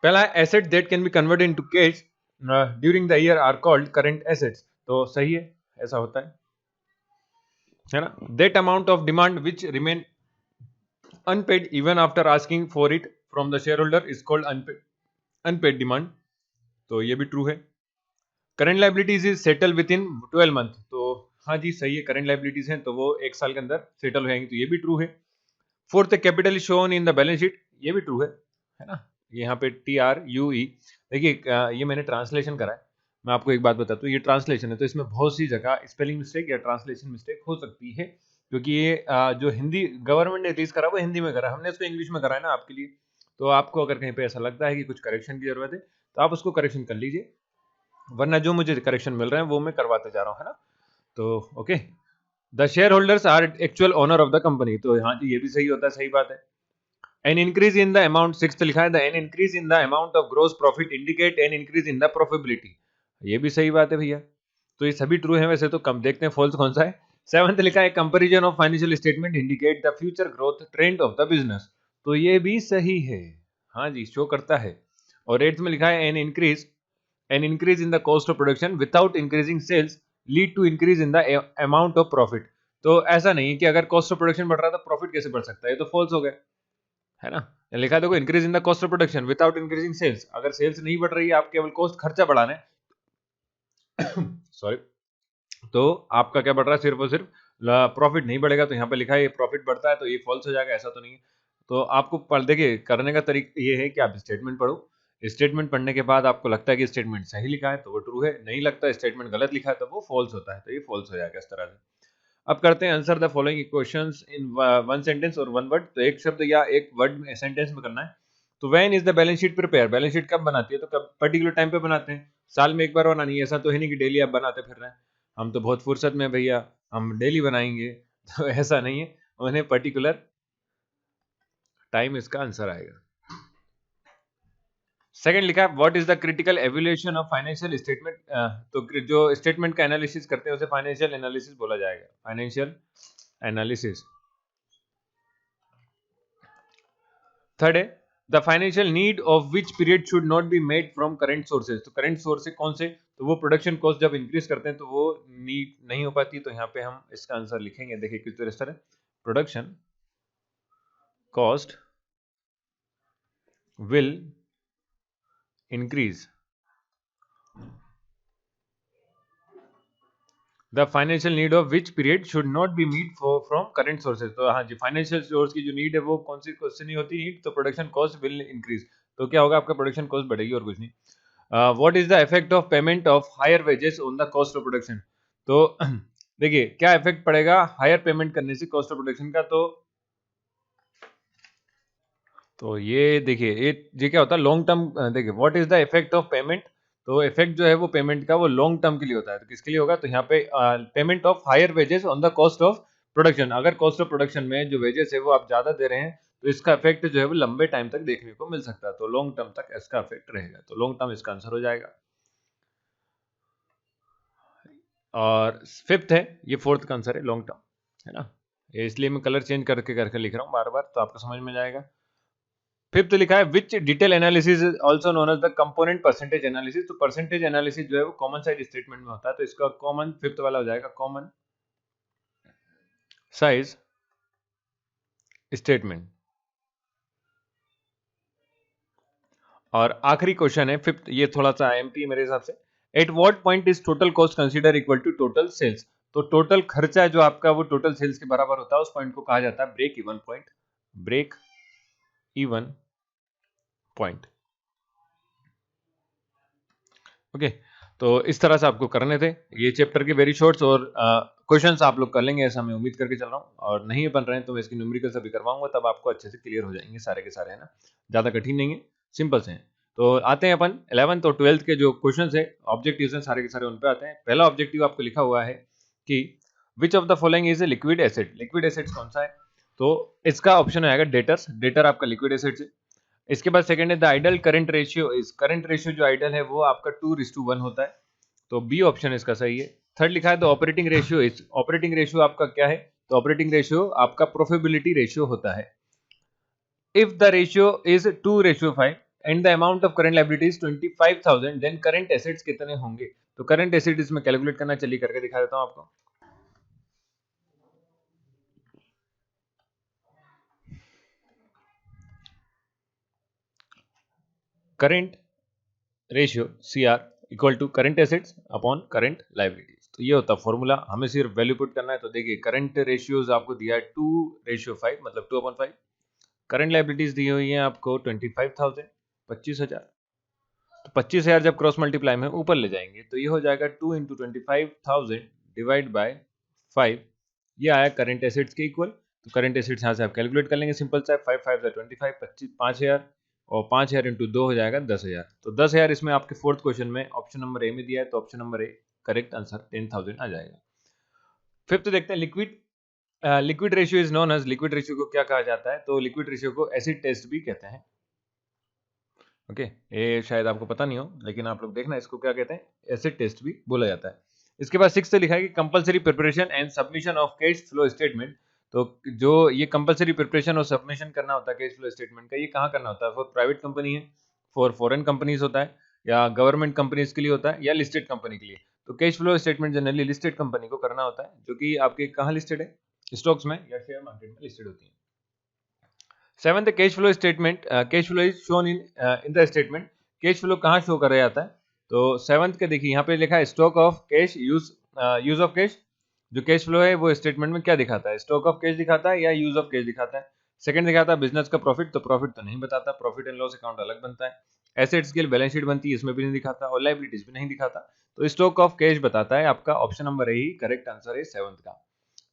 पहला है asset that can be converted into cash during the year are called current assets. तो सही है, ऐसा होता है ना। That amount of demand which remain unpaid even after asking for it from the share holder is called unpaid demand. तो ये भी ट्रू है। Current liabilities is settle within 12 month. तो हाँ जी सही है, करंट लाइबिलिटीज हैं तो वो एक साल के अंदर सेटल हो जाएंगी, तो ये भी ट्रू है। Fourth capital is shown in the balance sheet, ये भी ट्रू है ना। यहाँ पे TRUE, देखिए ये मैंने ट्रांसलेशन करा है। मैं आपको एक बात बताता हूँ, ये ट्रांसलेशन है तो इसमें बहुत सी जगह स्पेलिंग मिस्टेक या ट्रांसलेशन मिस्टेक हो सकती है, क्योंकि ये जो हिंदी गवर्नमेंट ने रिलीज करा वो हिंदी में करा, हमने इसको इंग्लिश में करा है ना आपके लिए। तो आपको अगर कहीं पे ऐसा लगता है कि कुछ करेक्शन की जरूरत है, तो आप उसको करेक्शन कर लीजिए, वरना जो मुझे करेक्शन मिल रहे हैं वो मैं करवाते जा रहा हूँ, है ना। तो okay, the share holders are actual owner of the company. तो हाँ जी ये भी सही होता है, सही बात है। An increase in the amount, sixth लिखा है, an increase in the amount of gross profit indicate an increase in the profitability। ये भी सही बात है भैया, तो ये सभी ट्रू है वैसे तो। कम देखते हैं फॉल्स कौन सा है। सेवंथ लिखा है comparison of financial statement indicate the future growth trend of the business. तो ये भी सही है, हाँ जी शो करता है। और एट्थ में लिखा है an increase in the cost of production without increasing sales lead to increase in the amount of profit. तो ऐसा नहीं है कि अगर कॉस्ट ऑफ प्रोडक्शन बढ़ रहा है तो प्रॉफिट कैसे बढ़ सकता है, ये तो फॉल्स हो गया, है ना। लिखा है देखो increase in the cost of production without increasing sales. अगर सेल्स नहीं बढ़ रही है, आप केवल कॉस्ट खर्चा बढ़ा रहे हैं सॉरी, तो आपका क्या बढ़ रहा है, सिर्फ और सिर्फ प्रॉफिट नहीं बढ़ेगा। तो यहाँ पे लिखा है ये प्रॉफिट बढ़ता है, तो ये फॉल्स हो जाएगा, ऐसा तो नहीं है। तो आपको पढ़ देखिए करने का तरीका ये है कि आप स्टेटमेंट पढ़ो, स्टेटमेंट पढ़ने के बाद आपको लगता है कि स्टेटमेंट सही लिखा है तो वो ट्रू है, नहीं लगता स्टेटमेंट गलत लिखा है तो वो फॉल्स होता है, तो ये फॉल्स हो जाएगा इस तरह से। अब करते हैं answer the following questions in one sentence और वन वर्ड। तो एक शब्द या एक वर्ड में सेंटेंस में करना है। तो when is the balance sheet prepare, balance sheet कब बनाती है, तो कब पर्टिकुलर टाइम पे बनाते हैं, साल में एक बार बनानी है, ऐसा तो है नहीं कि डेली आप बनाते फिर रहे हैं। हम तो बहुत फुर्सत में भैया, हम डेली बनाएंगे तो ऐसा नहीं है, उन्हें पर्टिकुलर टाइम इसका आंसर आएगा। सेकंड लिखा है what is the critical evaluation of financial statement. तो जो स्टेटमेंट का एनालिसिस करते हैं उसे फाइनेंशियल एनालिसिस बोला जाएगा, फाइनेंशियल एनालिसिस। थर्ड है the financial need of which period should not be made from current sources. तो करंट सोर्स कौन से, तो वो प्रोडक्शन कॉस्ट जब इंक्रीज करते हैं तो वो नीड नहीं हो पाती। तो यहाँ पे हम इसका आंसर लिखेंगे, देखिए किस तरह से, production cost will increase the financial need of which period should not be meet from current sources. तो हाँ जी फाइनेंशियल सोर्स की जो नीड है वो कौन सी क्वेश्चन नहीं होती नीड, तो प्रोडक्शन कॉस्ट विल इंक्रीज। तो क्या होगा, आपका प्रोडक्शन कॉस्ट बढ़ेगी और कुछ नहीं। What is the effect of payment of higher wages on the cost of production. तो देखिए क्या इफेक्ट पड़ेगा हायर पेमेंट करने से कॉस्ट ऑफ प्रोडक्शन का, तो ये देखिए ये क्या होता है लॉन्ग टर्म। देखिए what is the effect of payment, तो इफेक्ट जो है वो पेमेंट का वो लॉन्ग टर्म के लिए होता है। तो किसके लिए होगा, तो यहाँ पे payment of higher wages on the cost of production. अगर कॉस्ट ऑफ प्रोडक्शन में जो वेजेस है वो आप ज्यादा दे रहे हैं तो इसका इफेक्ट जो है वो लंबे टाइम तक देखने को मिल सकता है, तो लॉन्ग टर्म तक इसका इफेक्ट रहेगा, तो लॉन्ग टर्म इसका आंसर हो जाएगा। और फिफ्थ है, ये फोर्थ का आंसर है लॉन्ग टर्म, है ना। ये इसलिए मैं कलर चेंज करके करके लिख रहा हूँ बार बार, तो आपको समझ में जाएगा। फिफ्थ लिखा है which detail analysis is also known as the component percentage analysis. तो परसेंटेज एनालिसिस जो है वो कॉमन साइज स्टेटमेंट में होता है, तो इसका कॉमन फिफ्थ वाला हो जाएगा, कॉमन साइज स्टेटमेंट। और आखिरी क्वेश्चन है फिफ्थ, ये थोड़ा सा आईएमपी मेरे हिसाब से। At what point is total cost consider equal to total sales. तो टोटल खर्चा जो आपका वो टोटल सेल्स के बराबर होता है, उस पॉइंट को कहा जाता है break even point. Break even point. Okay, तो इस तरह से आपको करने थे ये चैप्टर के वेरी शॉर्ट्स, और क्वेश्चंस आप लोग कर लेंगे ऐसा मैं उम्मीद करके चल रहा हूँ। और नहीं बन रहे हैं तो मैं इसकी न्यूमेरिकल भी करवाऊंगा, तब आपको अच्छे से क्लियर हो जाएंगे सारे के सारे, है ना। ज़्यादा कठिन नहीं है, सिंपल से हैं। तो आते हैं अपन 11th और 12th के जो क्वेश्चन है, ऑब्जेक्टिव्स हैं सारे के सारे, उन पे आते हैं। पहला ऑब्जेक्टिव आपको लिखा हुआ है कि which of the following is a liquid asset. Liquid assets कौन सा है, तो इसका ऑप्शन आएगा डेटर्स। डेटर आपका लिक्विड एसेट्स है। इसके बाद सेकंड है the ideal current ratio is. Current ratio जो आइडल है वो आपका 2:1 होता है, तो बी ऑप्शन इसका सही है। थर्ड लिखा है the operating ratio is. Operating ratio आपका क्या है, तो ऑपरेटिंग रेशियो आपका प्रोफिटेबिलिटी रेशियो होता है। If the ratio is 2:5 and the amount of current liability is 25,000 then current assets कितने होंगे। तो करंट एसेट इसमें कैलकुलेट करना, चलिए करके दिखा देता हूं आपको। Current ratio CR equal to current assets upon current liabilities. तो ये होता है फॉर्मूला, हमें सिर्फ वैल्यू पुट करना है। तो देखिए करंट रेशियोज आपको दिया है 2:5, मतलब 2/5। करंट लायबिलिटीज दी हुई है आपको 25,000, 25,000। तो 25,000 जब क्रॉस मल्टीप्लाई में ऊपर ले जाएंगे तो ये हो जाएगा 2 × 25,000 डिवाइड बाय 5। ये आया करंट एसेट्स के इक्वल। तो करंट एसेट्स यहाँ से आप कैलकुलेट कर लेंगे, सिंपल सा 5 5 25, 5,000 और 5,000 × 2 हो जाएगा 10,000। तो 10,000 इसमें आपके फोर्थ क्वेश्चन में ऑप्शन नंबर ए में दिया है, तो option number A correct answer 10,000 आ जाएगा। फिफ्थ देखते हैं liquid. Liquid ratio is known as. Liquid ratio को क्या कहा जाता है, तो लिक्विड रेशियो को एसिड टेस्ट भी कहते हैं। ओके, ये शायद आपको पता नहीं हो, लेकिन आप लोग देखना इसको क्या कहते हैं, एसिड टेस्ट भी बोला जाता है। इसके बाद 6 से लिखा है कि compulsory preparation and submission of cash flow statement. तो जो ये कंपलसरी प्रिपरेशन और सबमिशन करना होता है कैश फ्लो स्टेटमेंट का, ये कहाँ करना होता है, फॉर प्राइवेट कंपनी है, फॉर फॉरेन कंपनीज होता है, या गवर्नमेंट कंपनीज के लिए होता है, या लिस्टेड कंपनी के लिए। तो cash flow statement generally listed company को करना होता है, जो कि आपके कहाँ लिस्टेड है, स्टॉक्स में या शेयर मार्केट में लिस्टेड होती है। Seven the cash flow statement. Cash flow is shown in the statement. Cash flow कहाँ शो कर जाता है, तो सेवंथ के देखिए यहाँ पे लिखा है stock of cash, use of cash. जो कैश फ्लो है वो स्टेटमेंट में क्या दिखाता है, स्टॉक ऑफ कैश दिखाता है या यूज ऑफ कैश दिखाता है। सेकंड दिखाता है बिजनेस का प्रॉफिट, तो प्रॉफिट तो नहीं बताता, प्रॉफिट एंड लॉस अकाउंट अलग बनता है। एसेट्स की बैलेंस शीट बनती है, इसमें भी नहीं दिखाता, और लायबिलिटीज भी नहीं दिखाता। तो स्टॉक ऑफ कैश बताता है, आपका ऑप्शन नंबर ए ही करेक्ट आंसर है सेवंथ का।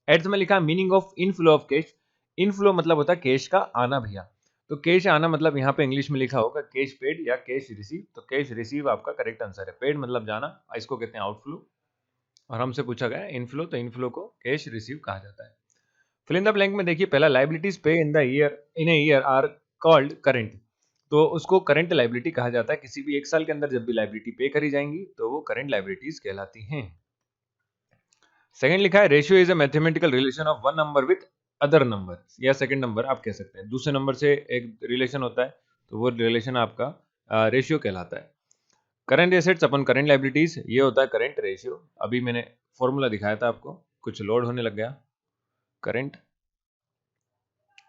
एड्स में लिखा meaning of inflow of cash. Inflow मतलब होता है कैश का आना भैया। तो कैश आना मतलब यहाँ पे इंग्लिश में लिखा होगा कैश पेड या कैश रिसीव। तो कैश रिसीव आपका करेक्ट आंसर है। पेड मतलब जाना, इसको कहते हैं आउटफ्लो, और हमसे पूछा गया इनफ्लो, तो इनफ्लो को कैश रिसीव कहा जाता है। फिल इन द ब्लैंक में देखिए पहला liabilities pay in the year are called current. तो उसको करंट लायबिलिटी कहा जाता है। किसी भी एक साल के अंदर जब भी लायबिलिटी पे करी जाएंगी तो वो करंट लायबिलिटीज कहलाती हैं। सेकंड लिखा है ratio is a mathematical relation of one number with other number, या सेकंड नंबर आप कह सकते हैं, दूसरे नंबर से एक रिलेशन होता है, तो वो रिलेशन आपका रेशियो कहलाता है। करंट एसेट्स अपन करंट लायबिलिटीज, ये होता है करंट रेशियो। अभी मैंने फॉर्मूला दिखाया था आपको, कुछ लोड होने लग गया। करंट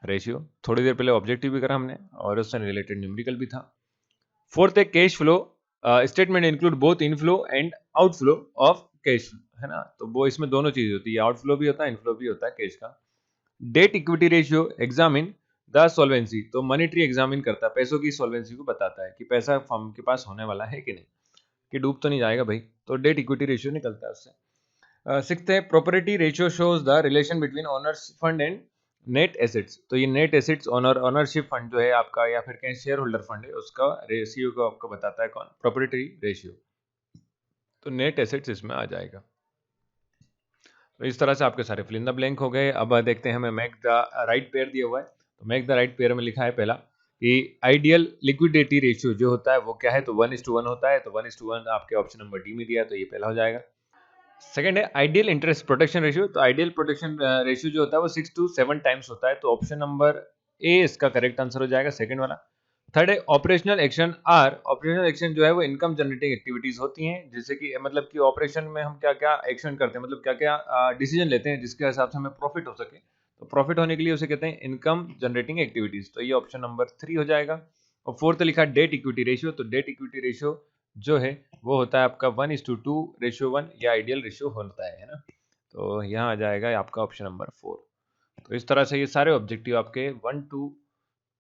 रेशियो, थोड़ी देर पहले ऑब्जेक्टिव भी करा हमने, और उससे रिलेटेड न्यूमेरिकल भी था। फोर्थ है cash flow statement include both inflow and outflow of cash, है ना। तो वो इसमें दोनों चीज होती है, आउटफ्लो भी होता है, इनफ्लो भी होता है कैश का। Debt equity ratio examine the solvency. तो मनी ट्री एग्जामिन करता है, पैसों की सॉल्वेंसी को बताता है कि पैसा फर्म के पास होने वाला है कि नहीं, कि डूब तो नहीं जाएगा भाई। तो डेट इक्विटी रेशियो निकलता है उससे। सिक्स्थ है property ratio shows the relation between owner's fund and net assets. तो ये नेट एसेट्स ओनरशिप फंड जो है आपका, या फिर कहीं शेयर होल्डर फंड है, उसका रेशियो को आपको बताता है कौन, प्रॉपर्टी रेशियो। तो नेट एसेट्स इसमें आ जाएगा। तो इस तरह से आपके सारे फिल इन द ब्लैंक हो गए। अब देखते हैं, हमें मेक द राइट पेयर दिया हुआ है। तो मेक द राइट पेयर में लिखा है पहला कि आइडियल लिक्विडिटी रेशियो जो होता है वो क्या है, तो 1:1 होता है। तो 1:1 आपके ऑप्शन नंबर डी में दिया है, तो ये पहला हो जाएगा। सेकंड है आइडियल इंटरेस्ट प्रोटेक्शन रेशियो। तो आइडियल प्रोटेक्शन रेशियो जो होता है वो 6 to 7 टाइम्स होता है। तो ऑप्शन नंबर ए इसका करेक्ट आंसर हो जाएगा, सेकंड वाला। थर्ड है operational action are. Operational action जो है वो इनकम जनरेटिंग एक्टिविटीज होती हैं, जैसे कि मतलब कि ऑपरेशन में हम क्या क्या एक्शन करते हैं, मतलब क्या क्या डिसीजन लेते हैं जिसके हिसाब से हमें प्रॉफिट हो सके। तो प्रॉफिट होने के लिए उसे कहते हैं इनकम जनरेटिंग एक्टिविटीज, तो ये ऑप्शन नंबर 3 हो जाएगा। और फोर्थ लिखा डेट इक्विटी रेशियो, तो डेट इक्विटी रेशियो जो है वो होता है आपका 1:2:1 या आइडियल रेशियो होता है ना। तो यहाँ आ जाएगा आपका ऑप्शन नंबर 4। तो इस तरह से ये सारे ऑब्जेक्टिव आपके 1 to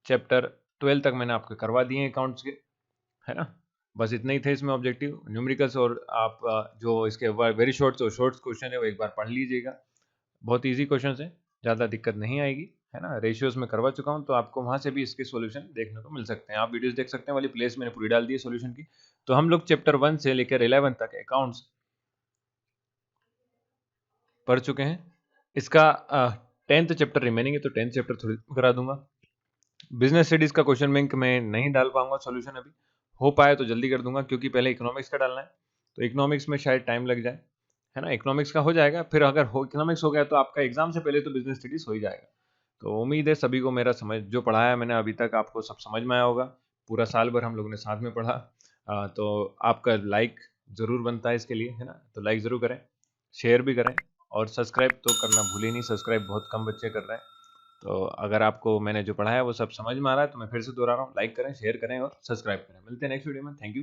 चैप्टर 12 तक मैंने आपके करवा दिए अकाउंट्स के, है ना। बस इतना ही थे इसमें ऑब्जेक्टिव न्यूमेरिकल्स, और आप जो इसके वेरी शॉर्ट्स क्वेश्चन है वो एक बार पढ़ लीजिएगा। बहुत ईजी क्वेश्चन है, ज़्यादा दिक्कत नहीं आएगी, है ना। रेशियोज में करवा चुका हूँ, तो आपको वहाँ से भी इसके सॉल्यूशन देखने को मिल सकते हैं। आप वीडियोस देख सकते हैं, वाली प्लेस मैंने पूरी डाल दी है सॉल्यूशन की। तो हम लोग चैप्टर 1 से लेकर 11 तक अकाउंट्स पढ़ चुके हैं। इसका 10th चैप्टर रिमेनिंग है, तो 10th चैप्टर थोड़ी करा दूंगा। बिजनेस स्टडीज का क्वेश्चन बैंक में नहीं डाल पाऊंगा सॉल्यूशन, अभी हो पाए तो जल्दी कर दूंगा, क्योंकि पहले इकोनॉमिक्स का डालना है, तो इकोनॉमिक्स में शायद टाइम लग जाए, है ना। इकोनॉमिक्स का हो जाएगा, फिर अगर इकोनॉमिक्स हो गया तो आपका एग्जाम से पहले तो बिजनेस स्टडीज हो ही जाएगा। तो उम्मीद है सभी को मेरा समझ जो पढ़ाया मैंने अभी तक आपको सब समझ में आया होगा। पूरा साल भर हम लोगों ने साथ में पढ़ा। तो आपका लाइक ज़रूर बनता है इसके लिए, है ना। तो लाइक ज़रूर करें, शेयर भी करें, और सब्सक्राइब तो करना भूलिए नहीं। सब्सक्राइब बहुत कम बच्चे कर रहे हैं। तो अगर आपको मैंने जो पढ़ाया वो सब समझ में आ रहा है तो मैं फिर से दोहरा रहा हूँ, लाइक करें, शेयर करें और सब्सक्राइब करें। मिलते हैं नेक्स्ट वीडियो में। Thank you.